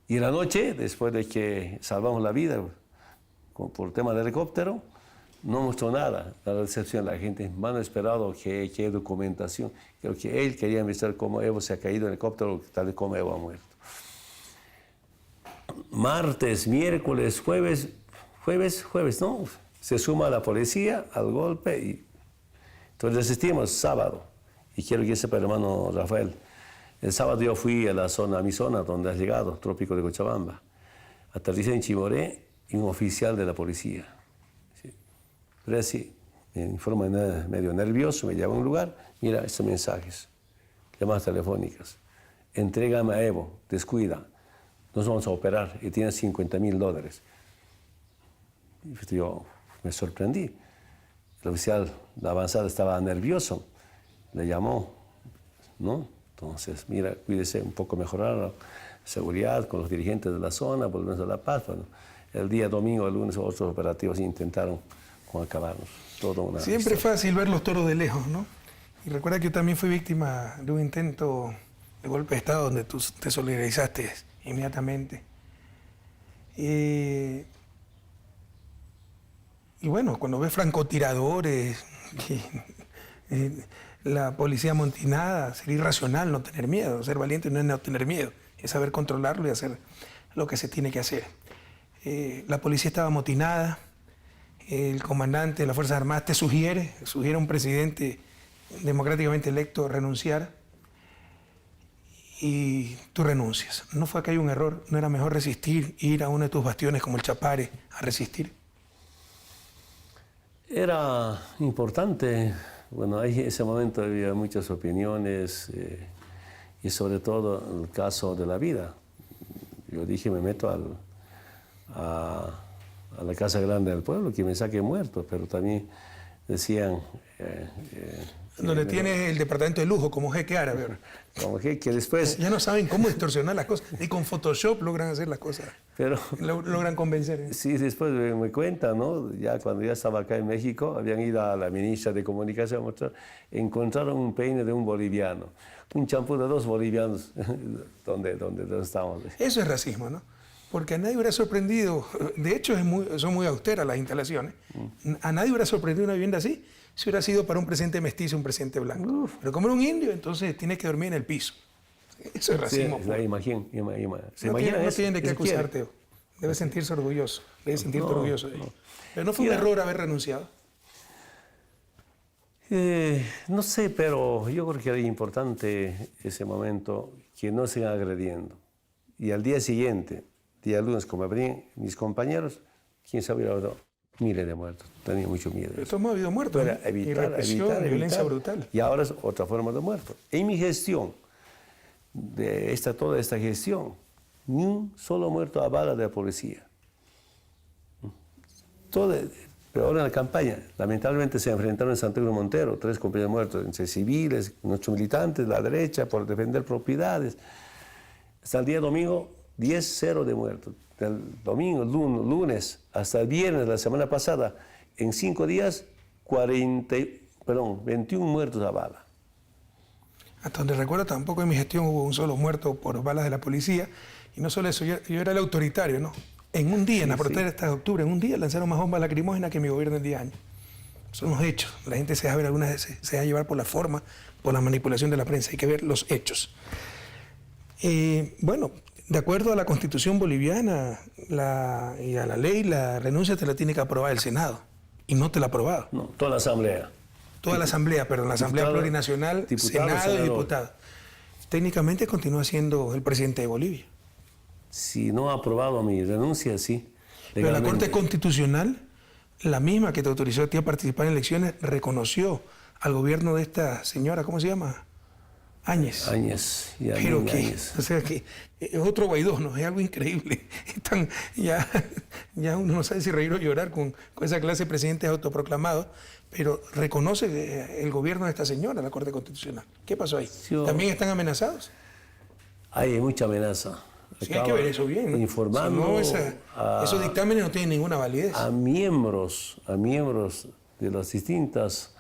Y en la noche, después de que salvamos la vida por tema del helicóptero, no mostró nada. La recepción, la gente más esperado que hay documentación. Creo que él quería investigar cómo Evo se ha caído en el helicóptero, tal vez como Evo ha muerto. Martes, miércoles, jueves, ¿no? Se suma la policía al golpe y entonces resistimos sábado. Y quiero que sepa, hermano Rafael, el sábado yo fui a mi zona donde has llegado, Trópico de Cochabamba. Aterricé en Chimoré y un oficial de la policía. ¿Sí? Pero así, en forma medio nervioso, me lleva a un lugar, mira estos mensajes, llamadas telefónicas. Entrégame a Evo, descuida, nos vamos a operar y tienes $50,000. Y yo me sorprendí. El oficial de avanzada estaba nervioso, le llamó, ¿no? Entonces, mira, cuídese un poco, mejorar la seguridad con los dirigentes de la zona, volvemos a La Paz. Bueno, el día domingo, el lunes, otros operativos intentaron acabarnos. Siempre es fácil ver los toros de lejos, ¿no? Y recuerda que yo también fui víctima de un intento de golpe de Estado donde tú te solidarizaste inmediatamente. Y bueno, cuando ves francotiradores, la policía amotinada, ser irracional, no tener miedo. Ser valiente no es no tener miedo, es saber controlarlo y hacer lo que se tiene que hacer. La policía estaba amotinada, el comandante de las Fuerzas Armadas te sugiere a un presidente democráticamente electo renunciar y tú renuncias. No fue que hay un error, no era mejor resistir, ir a uno de tus bastiones como el Chapare a resistir. Era importante. Bueno, en ese momento había muchas opiniones y sobre todo el caso de la vida. Yo dije, me meto a la Casa Grande del Pueblo, que me saque muerto, pero también decían... donde tiene el departamento de lujo como jeque árabe. Como jeque, después... Ya no saben cómo distorsionar las cosas, y con Photoshop logran hacer las cosas. Pero, logran convencer. Sí, después me cuentan, ¿no? Ya cuando ya estaba acá en México, habían ido a la ministra de Comunicación a mostrar, encontraron un peine de un boliviano, un champú de 2 bolivianos, donde estábamos. Eso es racismo, ¿no? Porque a nadie hubiera sorprendido, de hecho son muy austeras las instalaciones, a nadie hubiera sorprendido una vivienda así si hubiera sido para un presidente mestizo, un presidente blanco. Pero como era un indio, entonces tiene que dormir en el piso. Eso es racismo. Sí, imagín. No tienen de qué acusarte. Debes sentirse orgulloso. Debes sentirte orgulloso de ello. Pero no fue un error haber renunciado. No sé, pero yo creo que era importante ese momento que no sigan agrediendo. Y al día siguiente, día lunes, como abrían mis compañeros, quién sabe, hubiera dado miles de muertos. Tenía mucho miedo. Pero todos hemos habido muertos. Era evitar, violencia brutal. Y ahora es otra forma de muerto. En mi gestión, toda esta gestión, ni un solo muerto a bala de la policía. Pero ahora en la campaña, lamentablemente se enfrentaron en Santiago Montero, 3 compañeros muertos, entre civiles, nuestros militantes, la derecha, por defender propiedades. Hasta el día domingo, 10-0 de muertos. Del domingo, lunes, hasta el viernes, la semana pasada, en 5 días, 21 muertos a bala. Hasta donde recuerdo, tampoco en mi gestión hubo un solo muerto por balas de la policía. Y no solo eso, yo era el autoritario, ¿no? En un día, en la protesta de octubre, en un día lanzaron más bombas lacrimógenas que mi gobierno en 10 años. Son los hechos. La gente se deja ver algunas veces, se deja llevar por la forma, por la manipulación de la prensa. Hay que ver los hechos. Bueno, de acuerdo a la Constitución boliviana y a la ley, la renuncia te la tiene que aprobar el Senado. Y no te la ha aprobado. No, toda la Asamblea. Toda la Asamblea, perdón, la Asamblea Plurinacional, Senado y diputados. Técnicamente continúa siendo el presidente de Bolivia. Si no ha aprobado mi renuncia, sí. Pero la Corte Constitucional, la misma que te autorizó a ti a participar en elecciones, reconoció al gobierno de esta señora, ¿cómo se llama? Áñez. Áñez. Pero que, Áñez. O sea que es otro Guaidó, ¿no? Es algo increíble. Ya uno no sabe si reír o llorar con esa clase de presidentes autoproclamados, pero reconoce el gobierno de esta señora, la Corte Constitucional. ¿Qué pasó ahí? ¿También están amenazados? Hay mucha amenaza. Sí, hay que ver eso bien, ¿no? Informando si no, esos dictámenes no tienen ninguna validez. A miembros de las distintas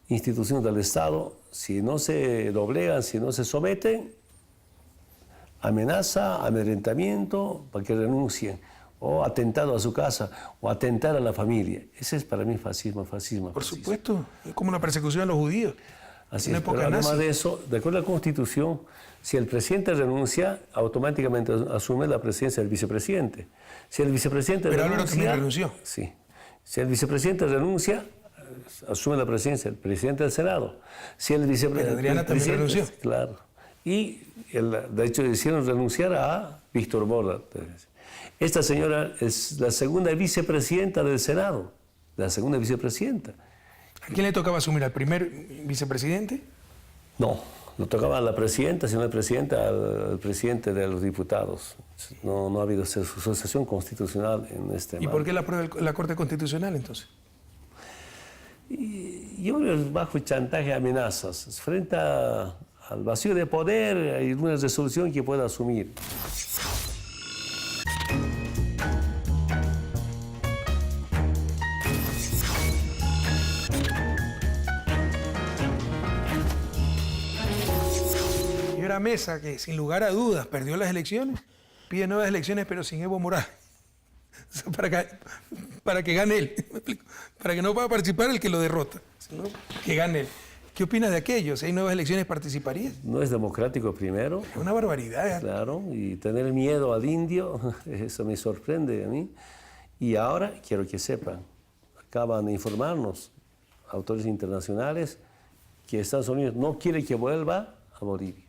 instituciones del Estado, si no se doblegan, si no se someten, amenaza, amedrentamiento para que renuncien, o atentado a su casa, o atentar a la familia. Ese es para mí fascismo. Por supuesto, es como una persecución a los judíos. Así es, pero además de eso, de acuerdo a la Constitución, si el presidente renuncia, automáticamente asume la presidencia del vicepresidente. Si el vicepresidente pero renuncia... Álvaro también renunció. Sí. Si el vicepresidente renuncia, asume la presidencia el presidente del Senado. Si el vicepresidente... Adriana también renunció. Claro. Y, de hecho, hicieron renunciar a Víctor Borda. Esta señora es la segunda vicepresidenta del Senado. La segunda vicepresidenta. ¿A quién le tocaba asumir? ¿Al primer vicepresidente? No, no tocaba a la presidenta, sino al presidente de los diputados. No ha habido sucesión constitucional en este ¿Y por qué la aprueba la Corte Constitucional entonces? Y yo creo que bajo chantaje, amenazas. Frente al vacío de poder, hay una resolución que pueda asumir. Mesa, que sin lugar a dudas perdió las elecciones, pide nuevas elecciones pero sin Evo Morales. O sea, para que gane él, para que no pueda participar el que lo derrota, sino que gane él. ¿Qué opinas de aquello? Si hay nuevas elecciones, ¿participarías? No es democrático primero. Es una barbaridad. Claro, y tener miedo al indio, eso me sorprende a mí. Y ahora quiero que sepan, acaban de informarnos autores internacionales que Estados Unidos no quiere que vuelva a Bolivia.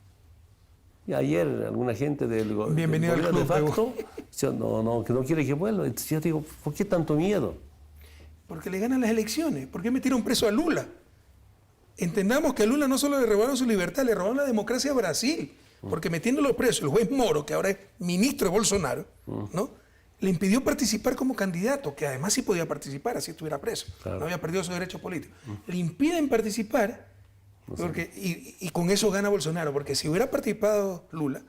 Y ayer alguna gente del Bienvenido al club, de facto que no quiere que vuelva. Entonces yo digo, ¿por qué tanto miedo? Porque le ganan las elecciones. ¿Por qué metieron preso a Lula? Entendamos que a Lula no solo le robaron su libertad, le robaron la democracia a Brasil. Porque metiéndolo preso, el juez Moro, que ahora es ministro de Bolsonaro, ¿no?, le impidió participar como candidato, que además sí podía participar, así estuviera preso. Claro. No había perdido su derecho político. Le impiden participar. Porque, y con eso gana Bolsonaro, porque si hubiera participado Lula,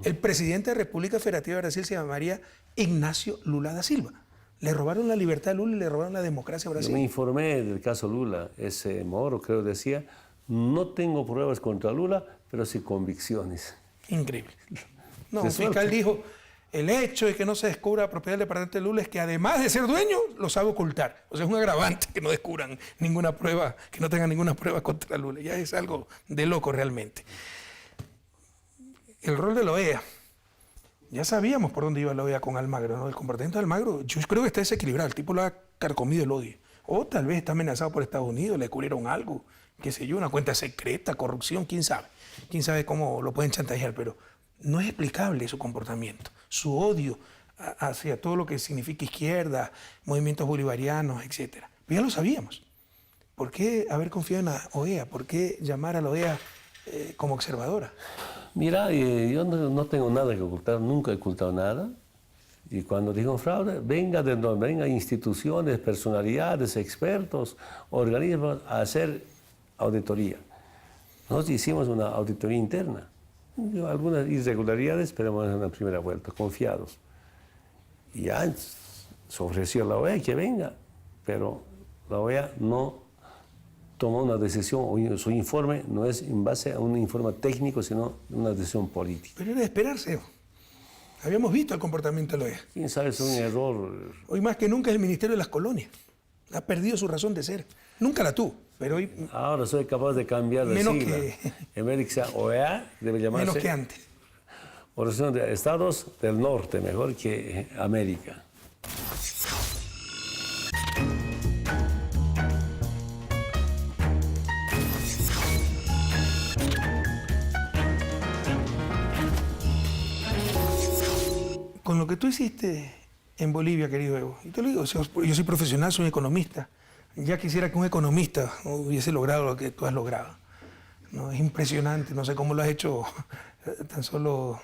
el presidente de la República Federativa de Brasil se llamaría Ignacio Lula da Silva. Le robaron la libertad a Lula y le robaron la democracia a Brasil. Yo me informé del caso Lula, ese Moro creo decía, no tengo pruebas contra Lula, pero sí convicciones. Increíble. No, un fiscal dijo, el hecho de que no se descubra la propiedad del departamento de Lula es que además de ser dueño, lo sabe ocultar. O sea, es un agravante que no descubran ninguna prueba, que no tengan ninguna prueba contra Lula. Ya es algo de loco realmente. El rol de la OEA. Ya sabíamos por dónde iba la OEA con Almagro, ¿no? El comportamiento de Almagro, yo creo que está desequilibrado. El tipo lo ha carcomido el odio. O tal vez está amenazado por Estados Unidos, le descubrieron algo, qué sé yo, una cuenta secreta, corrupción, quién sabe. Quién sabe cómo lo pueden chantajear, pero no es explicable su comportamiento, su odio hacia todo lo que significa izquierda, movimientos bolivarianos, etc. Pero ya lo sabíamos. ¿Por qué haber confiado en la OEA? ¿Por qué llamar a la OEA como observadora? Mira, yo no tengo nada que ocultar, nunca he ocultado nada. Y cuando digo fraude, venga de donde vengan instituciones, personalidades, expertos, organismos a hacer auditoría. Nosotros hicimos una auditoría interna. Algunas irregularidades, pero en la primera vuelta, confiados. Y ya se ofreció a la OEA que venga, pero la OEA no tomó una decisión, su informe no es en base a un informe técnico, sino una decisión política. Pero era de esperarse. Habíamos visto el comportamiento de la OEA. ¿Quién sabe? Es un error. Hoy más que nunca es el Ministerio de las Colonias. Ha perdido su razón de ser. Nunca la tuvo, pero hoy... Ahora soy capaz de cambiar de menos sigla. En vez de que sea OEA, debe llamarse... Menos que antes. Organización de Estados del Norte, mejor que América. Con lo que tú hiciste en Bolivia, querido Evo, y te lo digo, yo soy profesional, soy economista. Ya quisiera que un economista hubiese logrado lo que tú has logrado. ¿No? Es impresionante, no sé cómo lo has hecho tan solo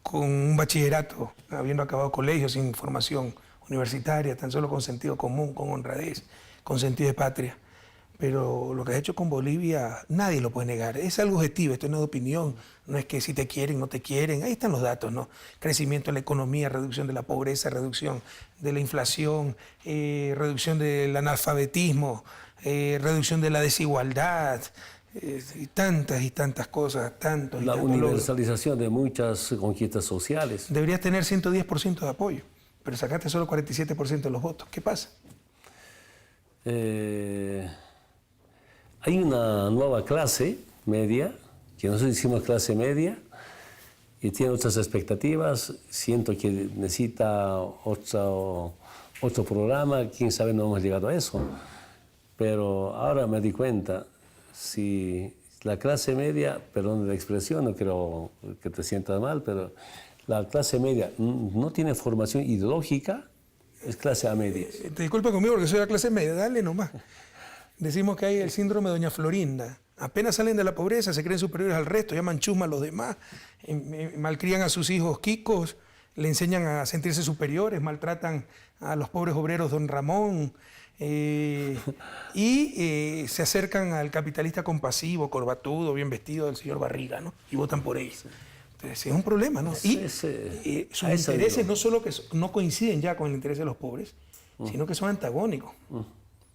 con un bachillerato, habiendo acabado colegio sin formación universitaria, tan solo con sentido común, con honradez, con sentido de patria. Pero lo que has hecho con Bolivia, nadie lo puede negar. Es algo objetivo, esto no es de opinión. No es que si te quieren, no te quieren. Ahí están los datos, ¿no? Crecimiento en la economía, reducción de la pobreza, reducción de la inflación, reducción del analfabetismo, reducción de la desigualdad, y tantas cosas, tantos y La tantos logros. universalización de muchas conquistas sociales. Deberías tener 110% de apoyo, pero sacaste solo 47% de los votos. ¿Qué pasa? Hay una nueva clase media, que nosotros hicimos clase media, y tiene otras expectativas. Siento que necesita otro programa, quién sabe, no hemos llegado a eso. Pero ahora me di cuenta, si la clase media, perdón la expresión, no quiero que te sientas mal, pero la clase media no tiene formación ideológica, es clase A media. Te disculpa conmigo porque soy de la clase media, dale nomás. Decimos que hay el síndrome de Doña Florinda. Apenas salen de la pobreza, se creen superiores al resto, llaman chusma a los demás, malcrían a sus hijos quicos, le enseñan a sentirse superiores, maltratan a los pobres obreros Don Ramón y se acercan al capitalista compasivo, corbatudo, bien vestido del señor Barriga, ¿no? Y votan por ellos. Entonces es un problema, ¿no? Y sus intereses no solo que no coinciden ya con el interés de los pobres, sino que son antagónicos.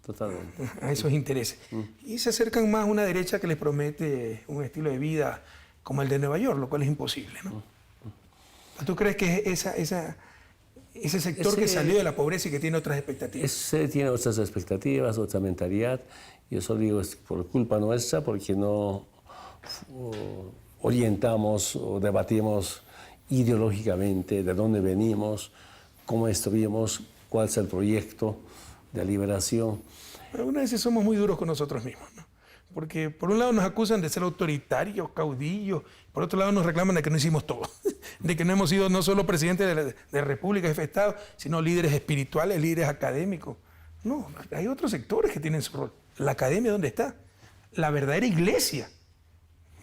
Totalmente. A esos intereses. Y se acercan más a una derecha que les promete un estilo de vida como el de Nueva York, lo cual es imposible, ¿no? ¿Tú crees que ese sector que salió de la pobreza y que tiene otras expectativas? Ese tiene otras expectativas, otra mentalidad. Y eso digo es por culpa nuestra, porque no orientamos o debatimos ideológicamente de dónde venimos, cómo estuvimos, cuál es el proyecto de liberación. Algunas veces somos muy duros con nosotros mismos, ¿no? Porque por un lado nos acusan de ser autoritarios, caudillos, por otro lado nos reclaman de que no hicimos todo, de que no hemos sido no solo presidentes de república, jefe de Estado, sino líderes espirituales, líderes académicos. No, hay otros sectores que tienen su rol. La academia, ¿dónde está? La verdadera iglesia,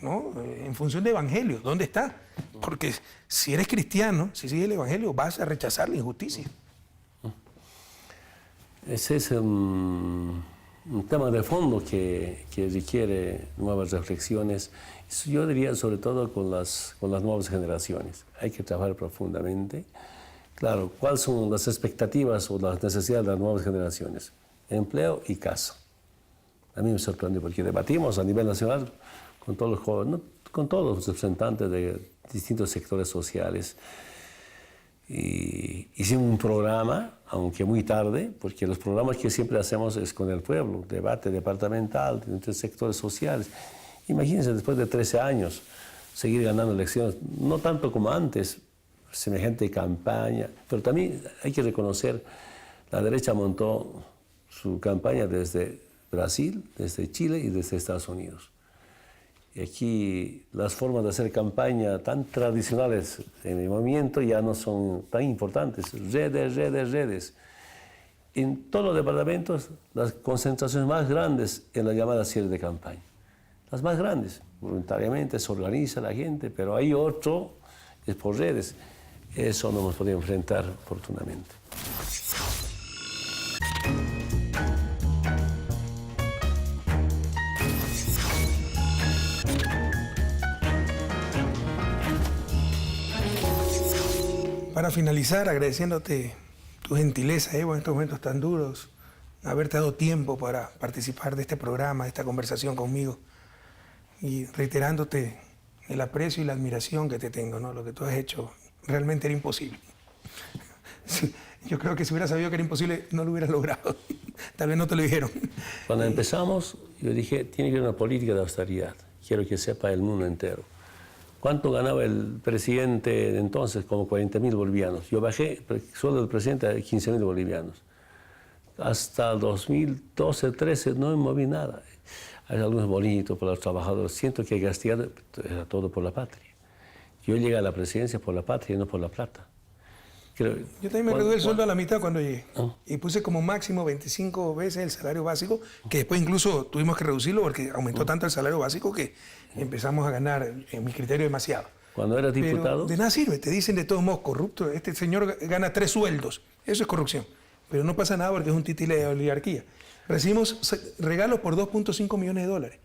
¿no? En función de evangelio, ¿dónde está? Porque si eres cristiano, si sigues el evangelio, vas a rechazar la injusticia. Ese es un tema de fondo que requiere nuevas reflexiones. Yo diría sobre todo con las nuevas generaciones. Hay que trabajar profundamente. Claro, ¿cuáles son las expectativas o las necesidades de las nuevas generaciones? Empleo y casa. A mí me sorprendió porque debatimos a nivel nacional con todos los jóvenes, con todos los representantes de distintos sectores sociales. Y hicimos un programa, aunque muy tarde, porque los programas que siempre hacemos es con el pueblo, debate departamental entre sectores sociales. Imagínense, después de 13 años, seguir ganando elecciones, no tanto como antes, semejante campaña, pero también hay que reconocer, la derecha montó su campaña desde Brasil, desde Chile y desde Estados Unidos. Y aquí las formas de hacer campaña tan tradicionales en el movimiento ya no son tan importantes. Redes. En todos los departamentos, las concentraciones más grandes en la llamada cierre de campaña. Las más grandes. Voluntariamente se organiza la gente, pero hay otro, es por redes. Eso no hemos podido enfrentar, afortunadamente. Para finalizar, agradeciéndote tu gentileza, Evo, en estos momentos tan duros, haberte dado tiempo para participar de este programa, de esta conversación conmigo, y reiterándote el aprecio y la admiración que te tengo, ¿no? Lo que tú has hecho realmente era imposible. Yo creo que si hubieras sabido que era imposible, no lo hubieras logrado. Tal vez no te lo dijeron. Cuando empezamos, yo dije, tiene que haber una política de austeridad. Quiero que sepa el mundo entero. ¿Cuánto ganaba el presidente de entonces? Como 40.000 bolivianos. Yo bajé el sueldo del presidente a 15.000 bolivianos. Hasta 2012, 13 no me moví nada. Hay algunos bonitos para los trabajadores. Siento que gastar era todo por la patria. Yo llegué a la presidencia por la patria y no por la plata. Yo también me reducí el sueldo a la mitad cuando llegué. Y puse como máximo 25 veces el salario básico, que después incluso tuvimos que reducirlo porque aumentó tanto el salario básico que empezamos a ganar, en mi criterio, demasiado. Cuando eras diputado... Pero de nada sirve, te dicen de todos modos corrupto. Este señor gana 3 sueldos. Eso es corrupción. Pero no pasa nada porque es un títere de oligarquía. Recibimos regalos por 2.5 millones de dólares.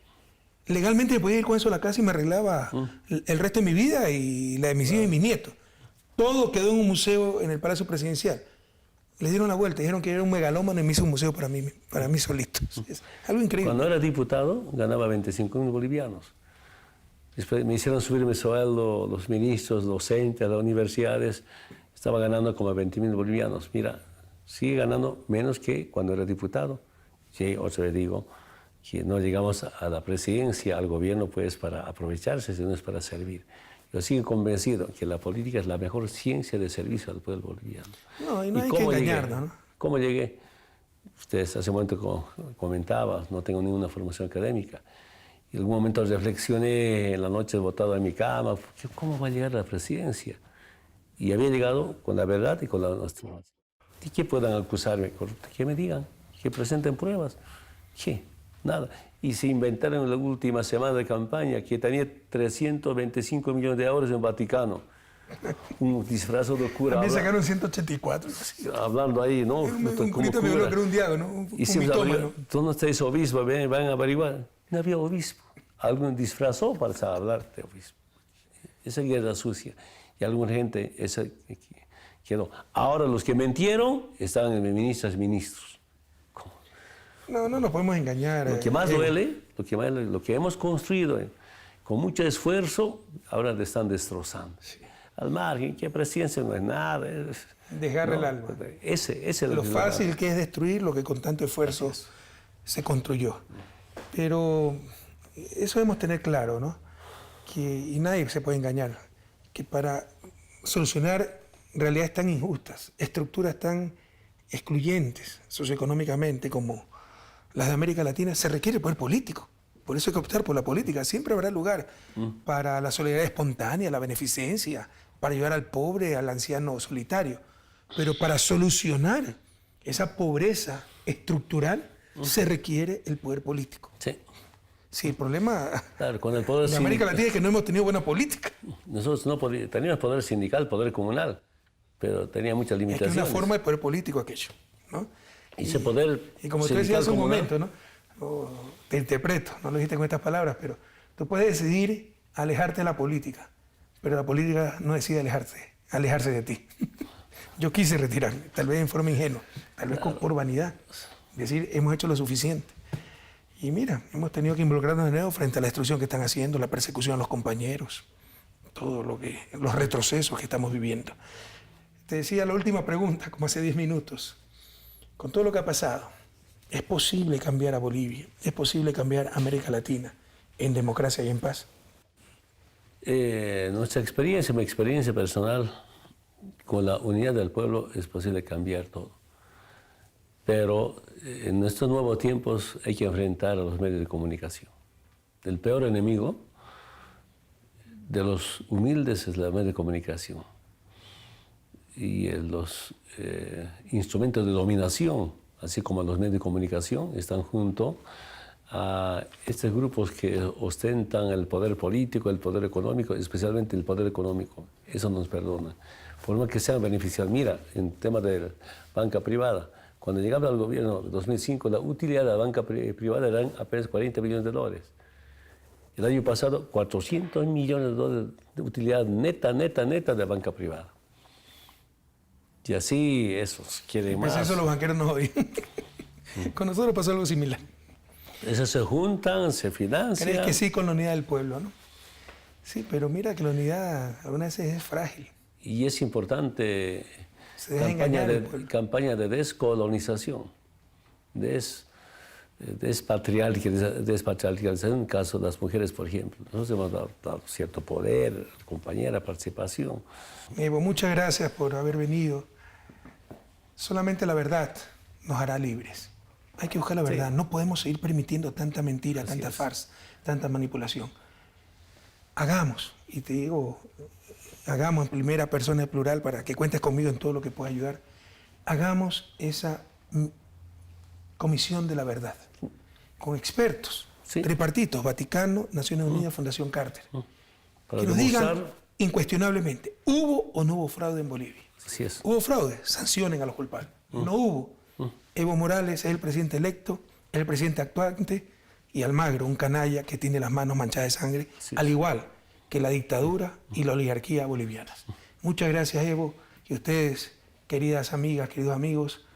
Legalmente me podía ir con eso a la casa y me arreglaba el resto de mi vida y la de mis hijos y mis nietos. Todo quedó en un museo en el Palacio Presidencial. le dieron la vuelta, dijeron que era un megalómano y me hizo un museo para mí solito. Es algo increíble. Cuando era diputado ganaba 25.000 bolivianos. Después me hicieron subir mi sueldo, los ministros, docentes, las universidades, estaba ganando como 20.000 bolivianos. Mira, sigue ganando menos que cuando era diputado. Sí, otra vez digo que no llegamos a la presidencia, al gobierno, pues para aprovecharse, sino es para servir. Yo sigo convencido que la política es la mejor ciencia de servicio al pueblo boliviano. No, y no hay que engañarnos, ¿no? ¿Cómo llegué? Ustedes hace un momento comentaban, no tengo ninguna formación académica. Y en algún momento reflexioné en la noche botado en mi cama, ¿cómo va a llegar a la presidencia? Y había llegado con la verdad y con la honestidad. ¿Y qué puedan acusarme? Que me digan, que presenten pruebas. ¿Qué? Nada. Y se inventaron en la última semana de campaña que tenía 325 millones de euros en Vaticano. Un disfrazo de cura. También sacaron 184. Hablando ahí, ¿no? Un poquito me habló que era un diácono, un mitómano. ¿Dónde está ese obispo? Van a averiguar. No había obispo. Alguien disfrazó para hablar de obispo. Esa guerra sucia. Y alguna gente esa quedó. Ahora los que mentieron están en ministros. No nos podemos engañar. Lo que más duele, lo que hemos construido con mucho esfuerzo, ahora le están destrozando. Sí. Al margen, que presidencia no es nada. Desgarra el alma. Ese es lo fácil que es destruir lo que con tanto esfuerzo se construyó. Pero eso debemos tener claro, ¿no? Y nadie se puede engañar, que para solucionar realidades tan injustas, estructuras tan excluyentes socioeconómicamente como las de América Latina, se requiere poder político. Por eso hay que optar por la política. Siempre habrá lugar para la solidaridad espontánea, la beneficencia, para ayudar al pobre, al anciano solitario. Pero para solucionar esa pobreza estrucral se requiere el poder político. Sí. Sí, el problema claro, con el poder de América Latina es que no hemos tenido buena política. Nosotros no teníamos poder sindical, poder comunal, pero tenía muchas limitaciones. Es que una forma de poder político aquello, ¿no? Y ese poder y como tú decías hace un momento, ¿no? Te interpreto, no lo dijiste con estas palabras, pero tú puedes decidir alejarte de la política, pero la política no decide alejarse de ti. Yo quise retirarme, tal vez en forma ingenua, tal vez con urbanidad, decir, hemos hecho lo suficiente. Y mira, hemos tenido que involucrarnos de nuevo frente a la destrucción que están haciendo, la persecución a los compañeros, los retrocesos que estamos viviendo. Te decía la última pregunta, como hace 10 minutos. Con todo lo que ha pasado, ¿es posible cambiar a Bolivia? ¿Es posible cambiar América Latina en democracia y en paz? Nuestra experiencia, mi experiencia personal, con la unidad del pueblo es posible cambiar todo. Pero en estos nuevos tiempos hay que enfrentar a los medios de comunicación. El peor enemigo de los humildes es la medio de comunicación. Y los instrumentos de dominación, así como los medios de comunicación, están junto a estos grupos que ostentan el poder político, el poder económico, especialmente el poder económico. Eso nos perdona. Por más que sean beneficiados. Mira, en tema de banca privada, cuando llegaba al gobierno de 2005, la utilidad de la banca privada eran apenas 40 millones de dólares. El año pasado, 400 millones de dólares de utilidad neta de la banca privada. Y así esos quieren más. Eso los banqueros no oyen. Con nosotros pasó algo similar. Esos se juntan, se financian. ¿Crees que sí con la unidad del pueblo, no? Sí, pero mira que la unidad algunas veces es frágil. Y es importante campaña de descolonización, despatriarcalización, en el caso de las mujeres, por ejemplo. Nosotros hemos dado cierto poder, compañera, participación. Evo, muchas gracias por haber venido. Solamente la verdad nos hará libres. Hay que buscar la verdad. Sí. No podemos seguir permitiendo tanta mentira, tanta farsa, tanta manipulación. Hagamos, y te digo, hagamos en primera persona plural para que cuentes conmigo en todo lo que pueda ayudar. Hagamos esa comisión de la verdad, con expertos, tripartitos, Vaticano, Naciones Unidas, Fundación Carter. Que nos digan incuestionablemente, ¿hubo o no hubo fraude en Bolivia? Así es. ¿Hubo fraude? Sancionen a los culpables. No hubo. Evo Morales es el presidente electo, es el presidente actuante, y Almagro, un canalla que tiene las manos manchadas de sangre, al igual que la dictadura y la oligarquía bolivianas. Muchas gracias, Evo, y ustedes queridas amigas, queridos amigos,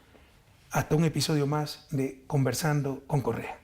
hasta un episodio más de Conversando con Correa.